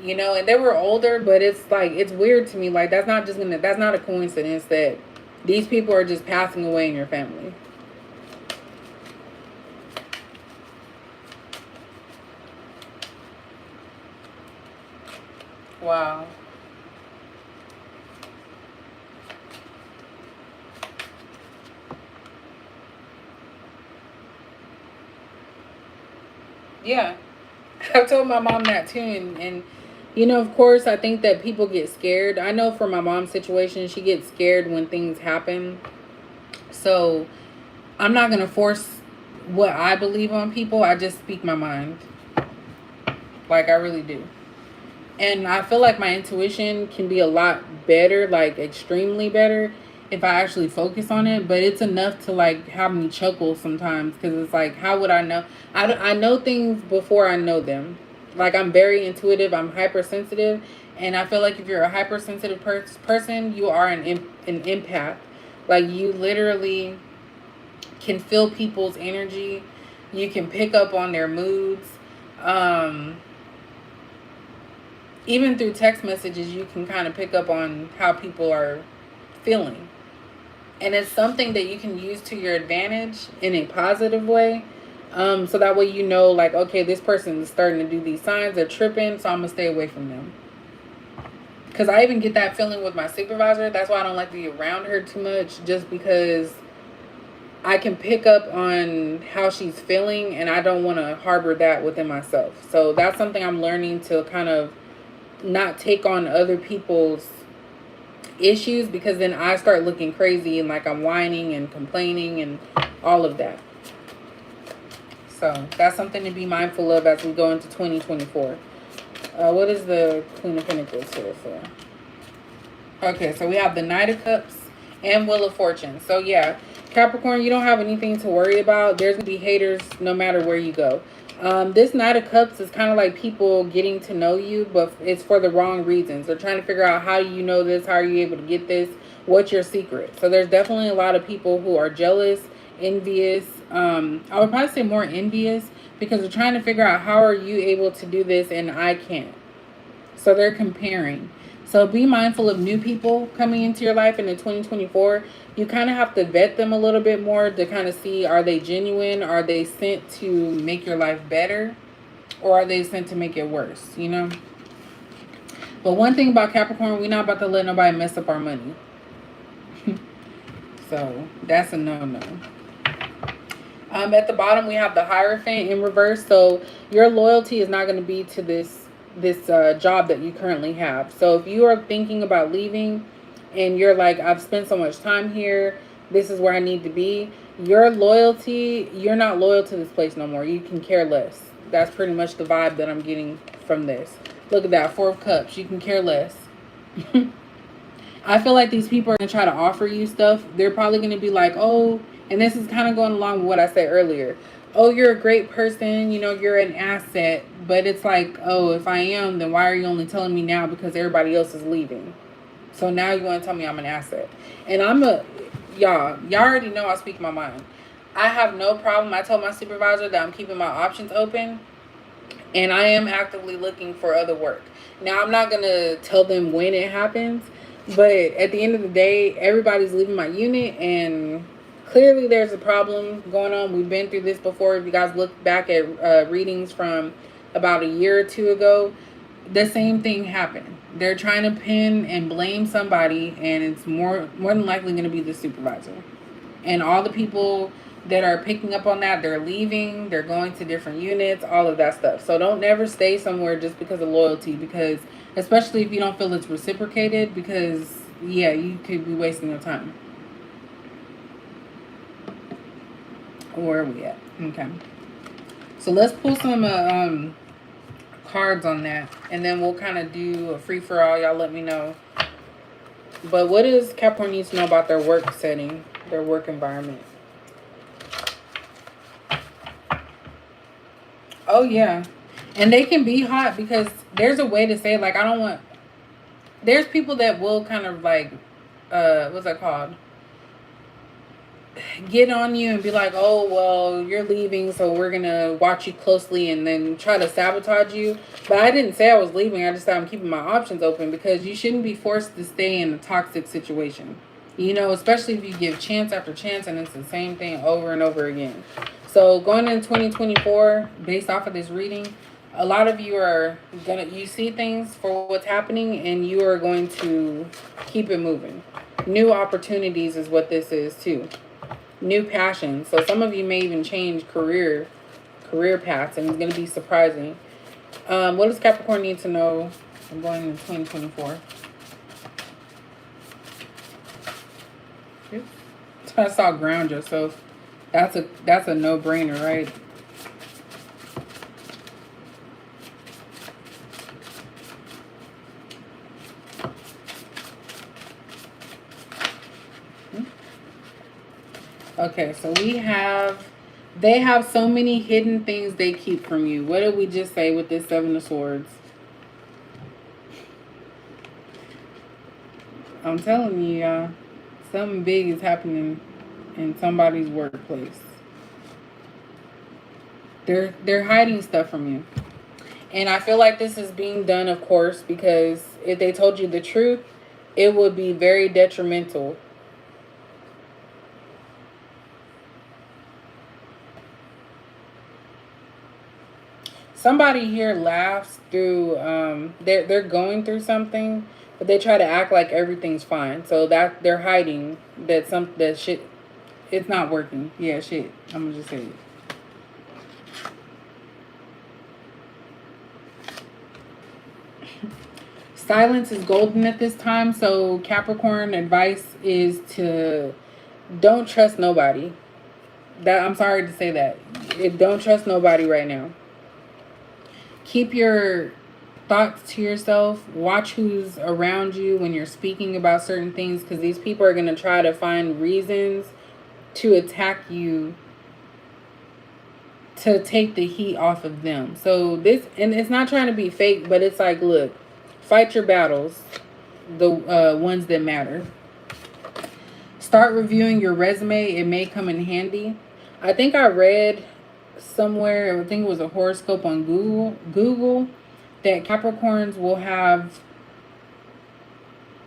and they were older. But it's like, it's weird to me. Like, that's not a coincidence that these people are just passing away in your family. Wow. Yeah. I've told my mom that too. And of course, I think that people get scared. I know for my mom's situation, she gets scared when things happen. So I'm not going to force what I believe on people. I just speak my mind. Like, I really do. And I feel like my intuition can be a lot better, like extremely better, if I actually focus on it. But it's enough to, like, have me chuckle sometimes, because it's like, how would I know? I know things before I know them. Like, I'm very intuitive. I'm hypersensitive. And I feel like if you're a hypersensitive person, you are an empath. Like, you literally can feel people's energy. You can pick up on their moods. Even through text messages, you can kind of pick up on how people are feeling. And it's something that you can use to your advantage in a positive way. So that way, like, okay, this person is starting to do these signs. They're tripping, so I'm going to stay away from them. Because I even get that feeling with my supervisor. That's why I don't like to be around her too much, just because I can pick up on how she's feeling, and I don't want to harbor that within myself. So that's something I'm learning to kind of not take on other people's issues, because then I start looking crazy and like I'm whining and complaining and all of that. So that's something to be mindful of as we go into 2024. What is the Queen of Pentacles here for? Okay, so we have the Knight of Cups and Wheel of Fortune. So yeah, Capricorn, you don't have anything to worry about. There's going to be haters no matter where you go. This Knight of Cups is kind of like people getting to know you, but it's for the wrong reasons. They're trying to figure out, how do you know this? How are you able to get this? What's your secret? So there's definitely a lot of people who are jealous, envious. I would probably say more envious, because they're trying to figure out, how are you able to do this and I can't? So they're comparing. So be mindful of new people coming into your life in 2024. You kind of have to vet them a little bit more to kind of see, are they genuine? Are they sent to make your life better? Or are they sent to make it worse, But one thing about Capricorn, we're not about to let nobody mess up our money. So that's a no-no. At the bottom, we have the Hierophant in reverse. So your loyalty is not going to be to this job that you currently have. So if you are thinking about leaving and you're like, I've spent so much time here, this is where I need to be, Your loyalty, you're not loyal to this place no more. You can care less. That's pretty much the vibe that I'm getting from this. Look at that, 4 of Cups. You can care less. I feel like these people are going to try to offer you stuff. They're probably going to be like, oh, and this is kind of going along with what I said earlier. Oh, you're a great person. You know, you're an asset. But it's like, oh, if I am, then why are you only telling me now because everybody else is leaving? So now you want to tell me I'm an asset. And y'all already know I speak my mind. I have no problem. I told my supervisor that I'm keeping my options open. And I am actively looking for other work. Now, I'm not going to tell them when it happens. But at the end of the day, everybody's leaving my unit. And clearly there's a problem going on. We've been through this before. If you guys look back at readings from about a year or two ago, the same thing happened. They're trying to pin and blame somebody. And it's more than likely going to be the supervisor. And all the people that are picking up on that, they're leaving, they're going to different units, all of that stuff. So don't never stay somewhere just because of loyalty, because especially if you don't feel it's reciprocated, because yeah, you could be wasting your time. Where are we at? Okay. So let's pull some cards on that, and then we'll kind of do a free for all. Y'all let me know. But what does Capricorn need to know about their work setting, their work environment? Oh, yeah. And they can be hot because there's a way to say, like, I don't want... There's people that will kind of, like, what's that called? Get on you and be like, oh, well, you're leaving, so we're going to watch you closely and then try to sabotage you. But I didn't say I was leaving. I just said I'm keeping my options open because you shouldn't be forced to stay in a toxic situation. You know, especially if you give chance after chance and it's the same thing over and over again. So going into 2024, based off of this reading, a lot of you are you see things for what's happening and you are going to keep it moving. New opportunities is what this is too. New passions. So some of you may even change career paths, and it's going to be surprising. What does Capricorn need to know? I'm going into 2024. I saw ground yourself. That's a no-brainer, right? Okay, so they have so many hidden things they keep from you. What did we just say with this 7 of Swords? I'm telling you, y'all, something big is happening in somebody's workplace. They're hiding stuff from you. And I feel like this is being done, of course, because if they told you the truth, it would be very detrimental. Somebody here laughs through, they're going through something, but they try to act like everything's fine. So that they're hiding that shit, it's not working. Yeah, shit. I'm gonna just say it. Silence is golden at this time. So Capricorn, advice is to don't trust nobody. I'm sorry to say that. Don't trust nobody right now. Keep your thoughts to yourself. Watch who's around you when you're speaking about certain things, because these people are going to try to find reasons to attack you to take the heat off of them. So and it's not trying to be fake, but it's like, look, fight your battles, the ones that matter. Start reviewing your resume. It may come in handy. I think I read somewhere, I think it was a horoscope on Google, that Capricorns will have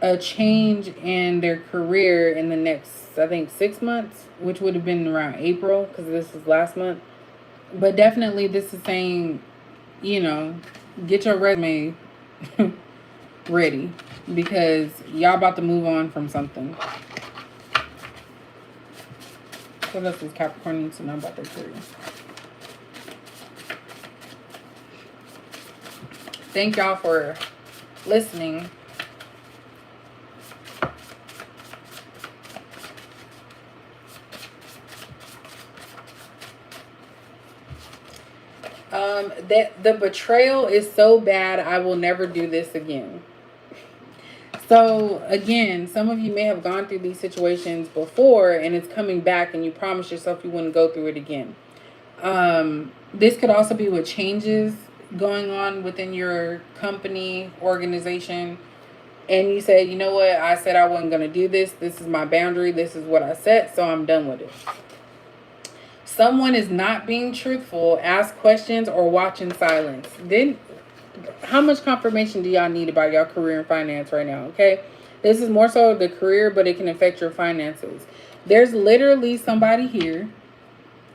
a change in their career in the next, I think, 6 months, which would have been around April, because this is last month. But definitely this is saying, you know, get your resume ready, because y'all about to move on from something. What else does Capricorn need to know about their career? Thank y'all for listening. That the betrayal is so bad, I will never do this again. So again, some of you may have gone through these situations before and it's coming back and you promised yourself you wouldn't go through it again. This could also be with changes going on within your company, organization, and you said, you know what, I said I wasn't going to do this. This is my boundary. This is what I set, so I'm done with it. Someone is not being truthful. Ask questions or watch in silence. Then, how much confirmation do y'all need about your career and finance right now? Okay, this is more so the career, but it can affect your finances. There's literally somebody here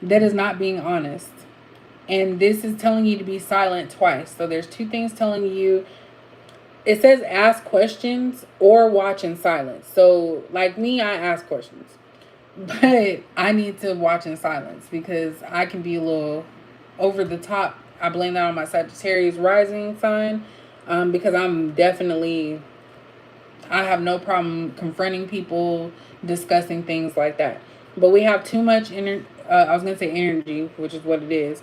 that is not being honest, and this is telling you to be silent twice. So there's two things telling you. It says ask questions or watch in silence. So like me, I ask questions, but I need to watch in silence because I can be a little over the top. I blame that on my Sagittarius rising sign, because I have no problem confronting people, discussing things like that. But we have too much I was going to say energy, which is what it is.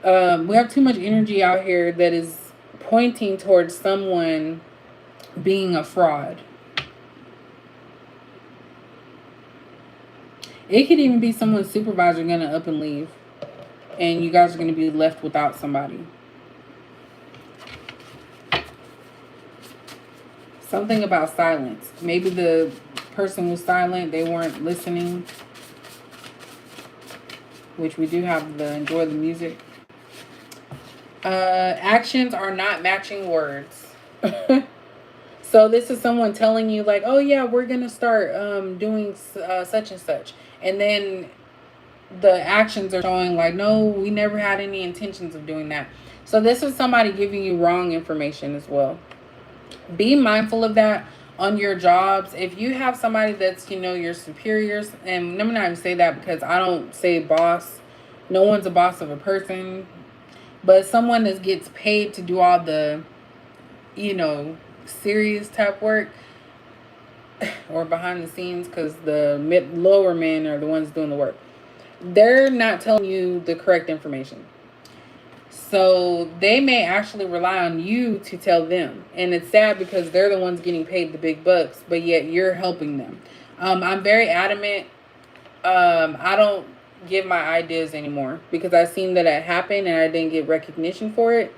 We have too much energy out here that is pointing towards someone being a fraud. It could even be someone's supervisor going to up and leave, and you guys are going to be left without somebody. Something about silence. Maybe the person was silent, they weren't listening, which we do have the enjoy the music. Actions are not matching words. So this is someone telling you like, oh yeah, we're going to start doing such and such. And then the actions are showing like, no, we never had any intentions of doing that. So this is somebody giving you wrong information as well. Be mindful of that on your jobs. If you have somebody that's, your superiors, and let me not even say that because I don't say boss. No one's a boss of a person. But someone that gets paid to do all the, serious type work or behind the scenes, because the lower men are the ones doing the work. They're not telling you the correct information. So they may actually rely on you to tell them. And it's sad because they're the ones getting paid the big bucks, but yet you're helping them. I'm very adamant. I don't give my ideas anymore because I've seen that it happened and I didn't get recognition for it.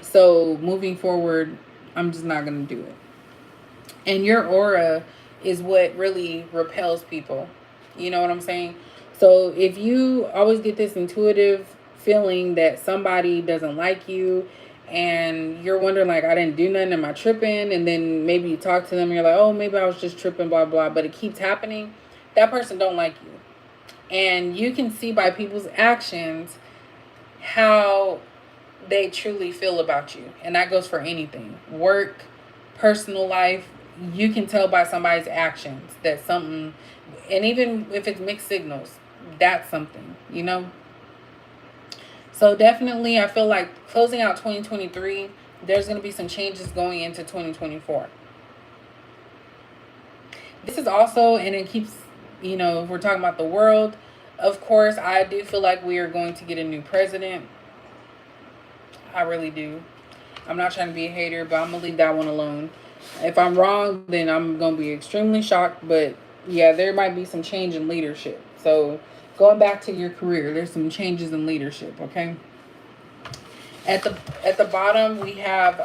So moving forward, I'm just not going to do it. And your aura is what really repels people. You know what I'm saying? So if you always get this intuitive feeling that somebody doesn't like you and you're wondering like, I didn't do nothing, am I tripping? And then maybe you talk to them and you're like, oh, maybe I was just tripping, blah, blah, but it keeps happening. That person don't like you. And you can see by people's actions how they truly feel about you. And that goes for anything. Work, personal life. You can tell by somebody's actions that something, and even if it's mixed signals, that's something, So definitely I feel like closing out 2023, there's going to be some changes going into 2024. This is also, and it keeps, if we're talking about the world, of course, I do feel like we are going to get a new president. I really do. I'm not trying to be a hater, but I'm going to leave that one alone. If I'm wrong, then I'm going to be extremely shocked. But yeah, there might be some change in leadership. So going back to your career, there's some changes in leadership, okay? At the bottom, we have,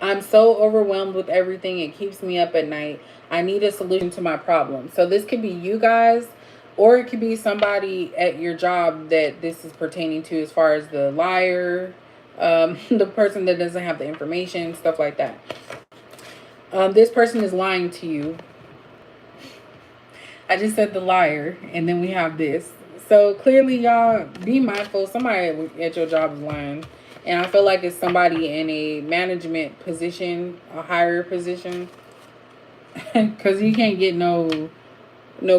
I'm so overwhelmed with everything. It keeps me up at night. I need a solution to my problem. So this could be you guys, or it could be somebody at your job that this is pertaining to, as far as the liar, the person that doesn't have the information, stuff like that. This person is lying to you. I just said the liar, and then we have this. So clearly, y'all, be mindful. Somebody at your job is lying. And I feel like it's somebody in a management position, a higher position. Because you can't get no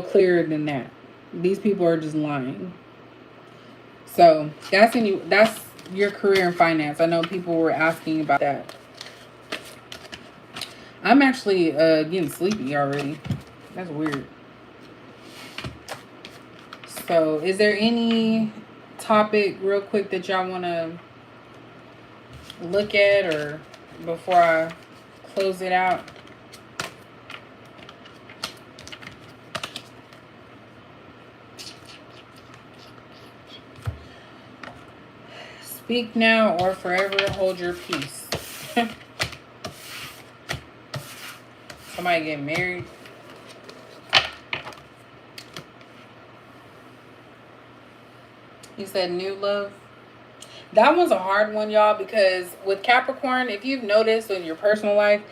clearer than that. These people are just lying. So that's your career and finance. I know people were asking about that. I'm actually getting sleepy already. That's weird. So is there any topic real quick that y'all want to look at, or before I close it out? Speak now or forever hold your peace. Somebody getting married. He said new love. That one's a hard one, y'all, because with Capricorn, if you've noticed in your personal life,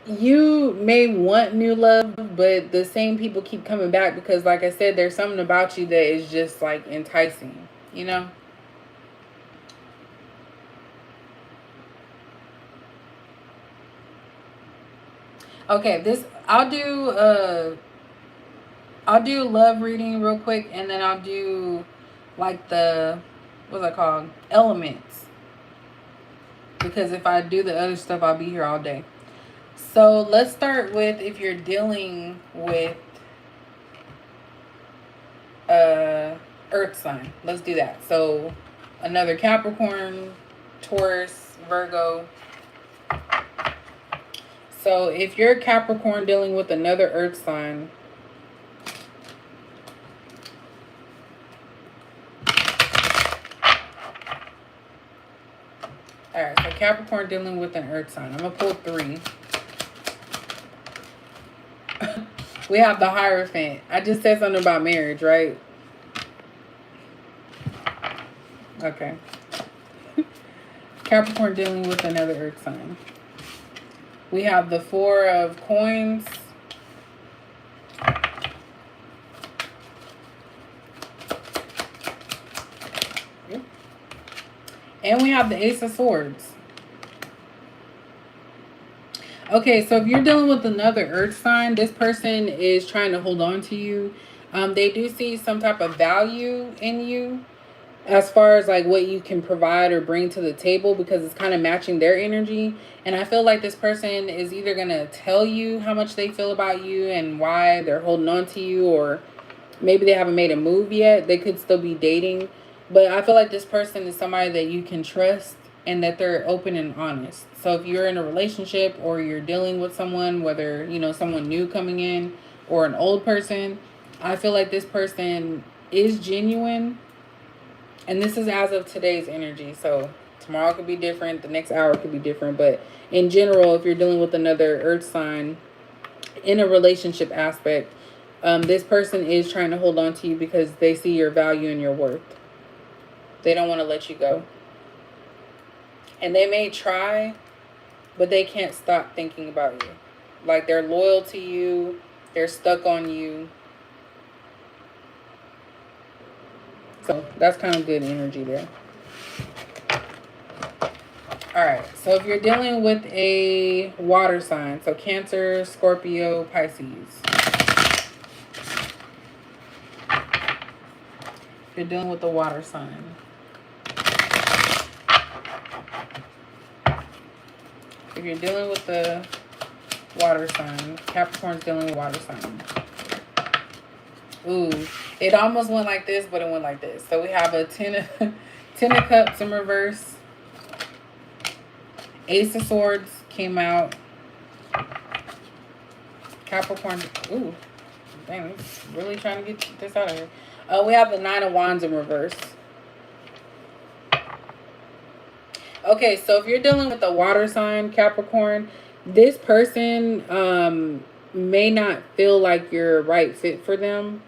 you may want new love, but the same people keep coming back because, like I said, there's something about you that is just like enticing, you know? Okay, this I'll do love reading real quick, and then I'll do like the, what's that called, elements, because if I do the other stuff I'll be here all day. So let's start with if you're dealing with earth sign. Let's do that. So another Capricorn, Taurus, Virgo. So if you're a Capricorn dealing with another earth sign, alright, so Capricorn dealing with an earth sign. I'm going to pull 3. We have the Hierophant. I just said something about marriage, right? Okay. Capricorn dealing with another earth sign. We have the 4 of coins. And we have the Ace of Swords. Okay, so if you're dealing with another earth sign, this person is trying to hold on to you. They do see some type of value in you as far as like what you can provide or bring to the table, because it's kind of matching their energy. And I feel like this person is either going to tell you how much they feel about you and why they're holding on to you, or maybe they haven't made a move yet. They could still be dating. But I feel like this person is somebody that you can trust and that they're open and honest. So if you're in a relationship or you're dealing with someone, whether, you know, someone new coming in or an old person, I feel like this person is genuine. And this is as of today's energy. So tomorrow could be different. The next hour could be different. But in general, if you're dealing with another earth sign in a relationship aspect, this person is trying to hold on to you because they see your value and your worth. They don't want to let you go. And they may try, but they can't stop thinking about you. Like, they're loyal to you. They're stuck on you. So that's kind of good energy there. Alright, so if you're dealing with a water sign, so Cancer, Scorpio, Pisces. If you're dealing with a water sign. If you're dealing with the water sign, Capricorn's dealing with water sign. Ooh, it almost went like this, but it went like this. So we have a 10 of Cups in reverse. Ace of Swords came out. Capricorn. Ooh, dang, it's really trying to get this out of here. We have the 9 of Wands in reverse. Okay, so if you're dealing with a water sign, Capricorn, this person may not feel like you're a right fit for them.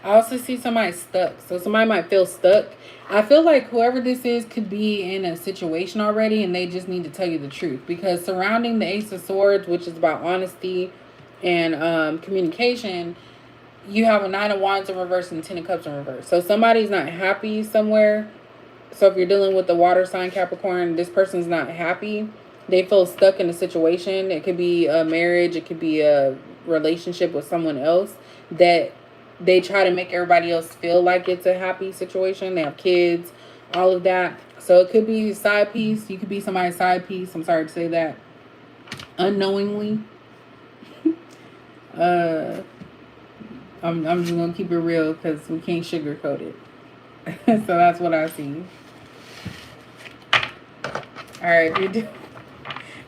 I also see somebody stuck. So somebody might feel stuck. I feel like whoever this is could be in a situation already and they just need to tell you the truth. Because surrounding the Ace of Swords, which is about honesty and communication, you have a 9 of Wands in reverse and 10 of Cups in reverse. So somebody's not happy somewhere. So if you're dealing with the water sign, Capricorn, this person's not happy. They feel stuck in a situation. It could be a marriage. It could be a relationship with someone else that they try to make everybody else feel like it's a happy situation. They have kids, all of that. So it could be a side piece. You could be somebody's side piece. I'm sorry to say that. Unknowingly. I'm just going to keep it real because we can't sugarcoat it. So that's what I see. All right, if you're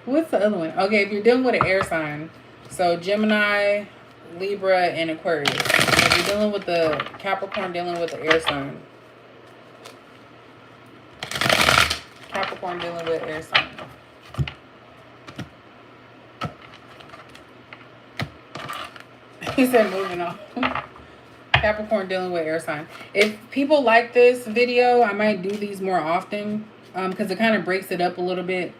what's the other one? Okay, if you're dealing with an air sign, so Gemini, Libra, and Aquarius. If you're dealing with the Capricorn, dealing with the air sign. Capricorn dealing with air sign. He said moving on. Capricorn dealing with air sign. If people like this video, I might do these more often because it kind of breaks it up a little bit.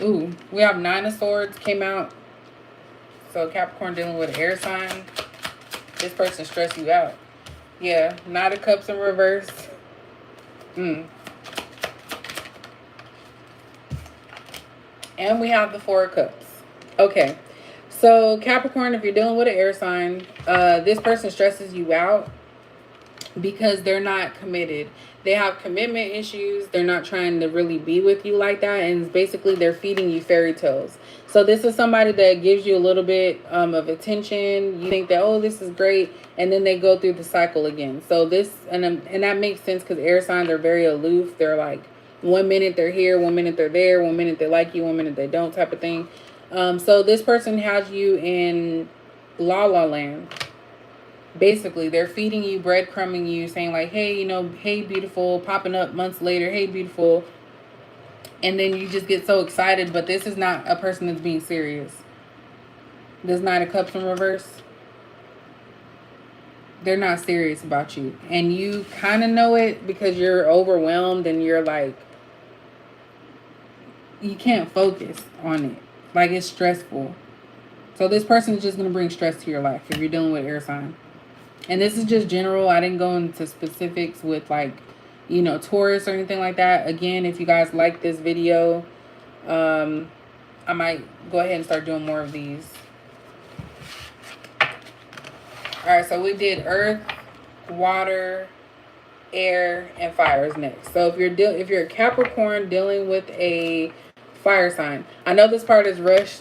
Ooh, we have 9 of Swords came out. So Capricorn dealing with an air sign. This person stress you out. Yeah, Knight of Cups in reverse. And we have the 4 of Cups. Okay. So Capricorn, if you're dealing with an air sign, this person stresses you out because they're not committed. They have commitment issues. They're not trying to really be with you like that. And basically they're feeding you fairy tales. So this is somebody that gives you a little bit of attention. You think that, oh, this is great. And then they go through the cycle again. So this, and that makes sense because air signs are very aloof. They're like, 1 minute they're here, 1 minute they're there, 1 minute they like you, 1 minute they don't, type of thing. So this person has you in la la land. Basically, they're feeding you, breadcrumbing you, saying like, hey, you know, hey, beautiful, popping up months later, hey, beautiful. And then you just get so excited, but this is not a person that's being serious. This Knight of Cups in reverse. They're not serious about you. And you kind of know it because you're overwhelmed and you're like, you can't focus on it. Like, it's stressful. So this person is just going to bring stress to your life if you're dealing with air sign. And this is just general. I didn't go into specifics with, like, you know, Taurus or anything like that. Again, if you guys like this video, I might go ahead and start doing more of these. All right, so we did earth, water, air, and fire is next. So if you're a Capricorn dealing with a fire sign, I know this part is rushed,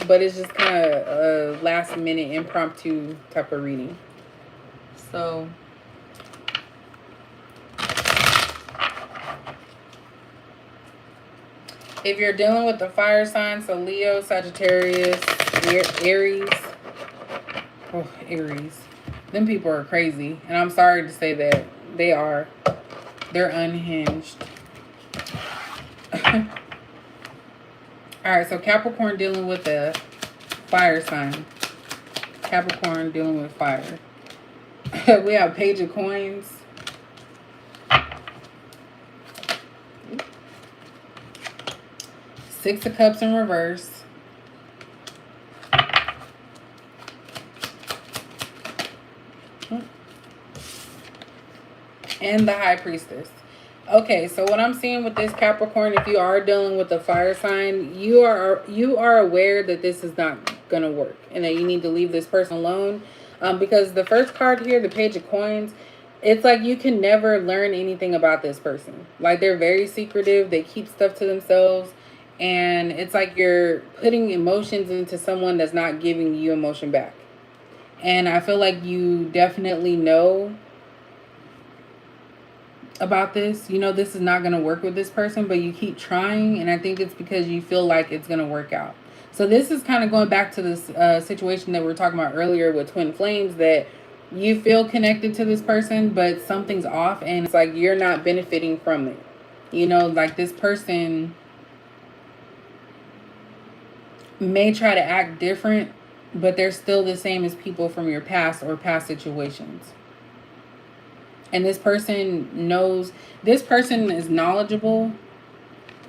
but it's just kind of a last minute impromptu type of reading. So if you're dealing with the fire sign, so Leo, Sagittarius, Aries. Oh, Aries. Them people are crazy. And I'm sorry to say that. They are. They're unhinged. Alright, so Capricorn dealing with a fire sign. Capricorn dealing with fire. We have Page of Coins. Six of Cups in reverse. And the High Priestess. Okay, so what I'm seeing with this Capricorn, if you are dealing with a fire sign, you are aware that this is not going to work and that you need to leave this person alone. Because the first card here, the Page of Coins, it's like you can never learn anything about this person. Like, they're very secretive. They keep stuff to themselves. And it's like you're putting emotions into someone that's not giving you emotion back. And I feel like you definitely know about this. You know this is not going to work with this person, but you keep trying. And I think it's because you feel like it's going to work out. So this is kind of going back to this situation that we were talking about earlier with twin flames, that you feel connected to this person, but something's off and it's like you're not benefiting from it. You know, like this person may try to act different, but they're still the same as people from your past or past situations. And this person knows, this person is knowledgeable.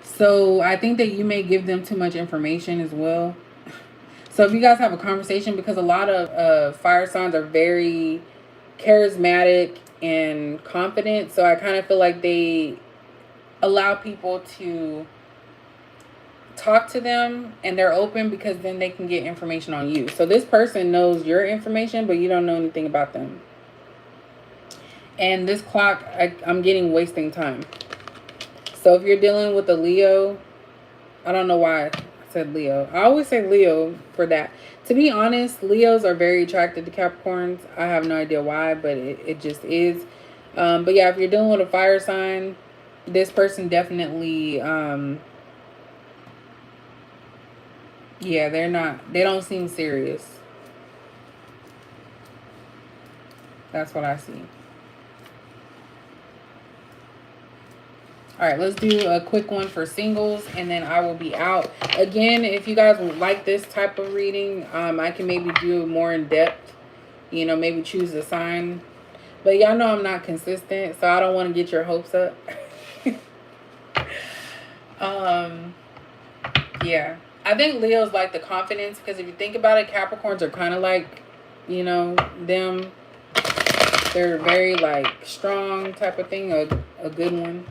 So I think that you may give them too much information as well. So if you guys have a conversation, because a lot of fire signs are very charismatic and confident. So I kind of feel like they allow people to talk to them and they're open because then they can get information on you. So this person knows your information, but you don't know anything about them. And this clock, I'm getting wasting time. So if you're dealing with a Leo, I don't know why I said Leo. I always say Leo for that. To be honest, Leos are very attracted to Capricorns. I have no idea why, but it just is. But yeah, if you're dealing with a fire sign, this person definitely, yeah, they don't seem serious. That's what I see. All right, let's do a quick one for singles, and then I will be out. Again, if you guys would like this type of reading, I can maybe do more in depth. You know, maybe choose a sign. But y'all know I'm not consistent, so I don't want to get your hopes up. Yeah. I think Leo's like the confidence, because if you think about it, Capricorns are kind of like, you know, them. They're very like strong type of thing, a good one.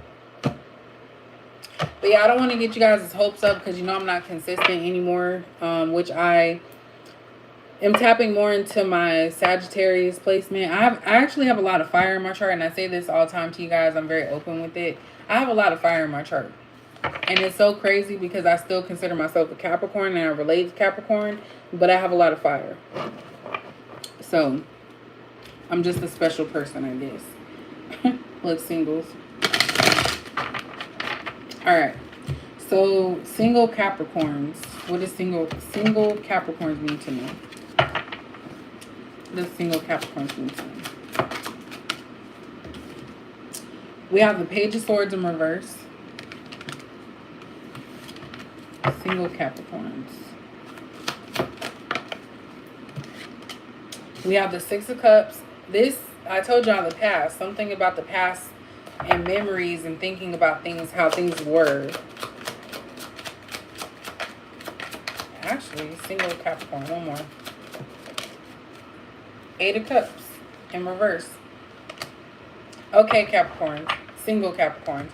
But yeah, I don't want to get you guys' hopes up, because you know I'm not consistent anymore, which I am tapping more into my Sagittarius placement. I actually have a lot of fire in my chart, and I say this all the time to you guys. I'm very open with it. I have a lot of fire in my chart. And it's so crazy because I still consider myself a Capricorn and I relate to Capricorn, but I have a lot of fire. So I'm just a special person, I guess. Look, singles. All right. So single Capricorns. What does single Capricorns mean to me? What does single Capricorns mean to me? We have the Page of Swords in reverse. Single Capricorns. We have the Six of Cups. This, I told y'all in the past, something about the past and memories and thinking about things, how things were. Actually, single Capricorn, one more. Eight of Cups in reverse. Okay, Capricorns, single Capricorns.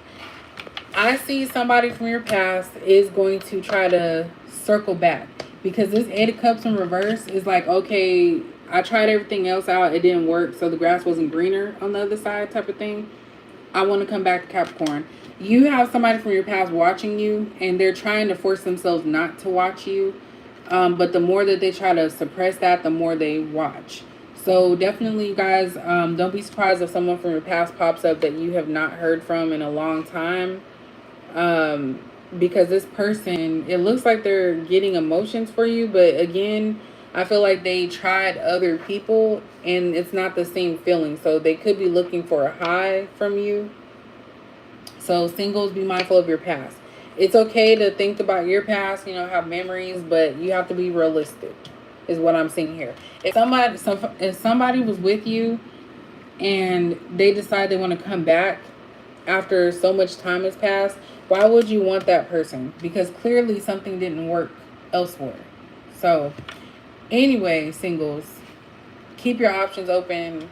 I see somebody from your past is going to try to circle back, because this Eight of Cups in reverse is like, okay, I tried everything else out. It didn't work. So the grass wasn't greener on the other side type of thing. I want to come back to Capricorn. You have somebody from your past watching you, and they're trying to force themselves not to watch you. But the more that they try to suppress that, the more they watch. So definitely, you guys, don't be surprised if someone from your past pops up that you have not heard from in a long time. Because this person, it looks like they're getting emotions for you, but again, I feel like they tried other people and it's not the same feeling. So they could be looking for a high from you. So singles, be mindful of your past. It's okay to think about your past, you know, have memories, but you have to be realistic, is what I'm seeing here. If somebody was with you and they decide they want to come back after so much time has passed, why would you want that person? Because clearly something didn't work elsewhere. So anyway, singles, keep your options open.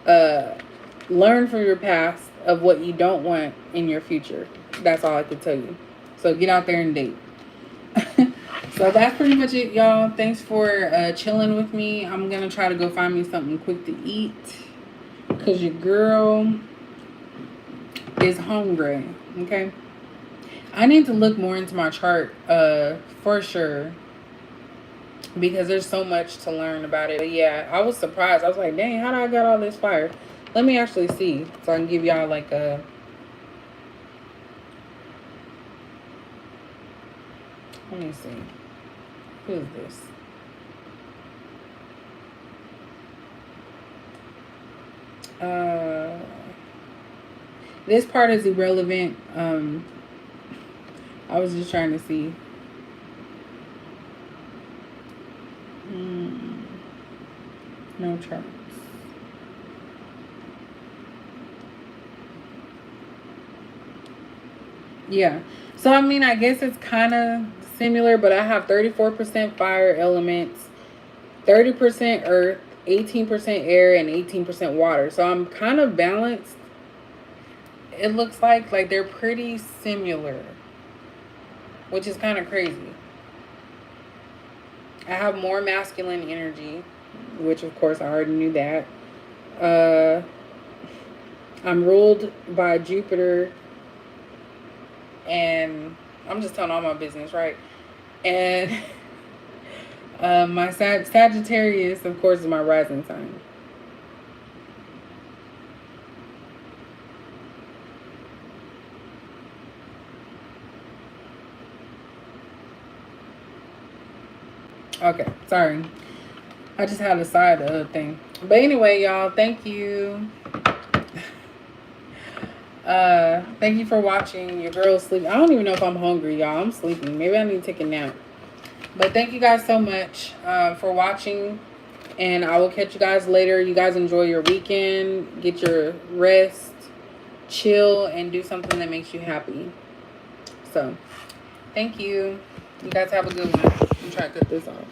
Learn from your past of what you don't want in your future. That's all I can tell you. So get out there and date. So that's pretty much it, y'all. Thanks for chilling with me. I'm going to try to go find me something quick to eat, because your girl is hungry. Okay. I need to look more into my chart for sure, because there's so much to learn about it. But yeah, I was surprised. I was like, dang, how did I got all this fire? Let me actually see, so I can give y'all like a... Let me see. Who is this? This part is irrelevant. I was just trying to see. No charts. Yeah. So, I mean, I guess it's kind of similar, but I have 34% fire elements, 30% earth, 18% air, and 18% water. So I'm kind of balanced. It looks like they're pretty similar, which is kind of crazy. I have more masculine energy, which of course I already knew that. I'm ruled by Jupiter, and I'm just telling all my business, right? And my Sagittarius, of course, is my rising sign. Okay, sorry. I just had to side the other thing. But anyway, y'all, thank you. Thank you for watching. Your girl's sleeping. I don't even know if I'm hungry, y'all. I'm sleeping. Maybe I need to take a nap. But thank you guys so much for watching. And I will catch you guys later. You guys enjoy your weekend. Get your rest. Chill. And do something that makes you happy. So, thank you. You guys have a good one. I'm trying to cut this off.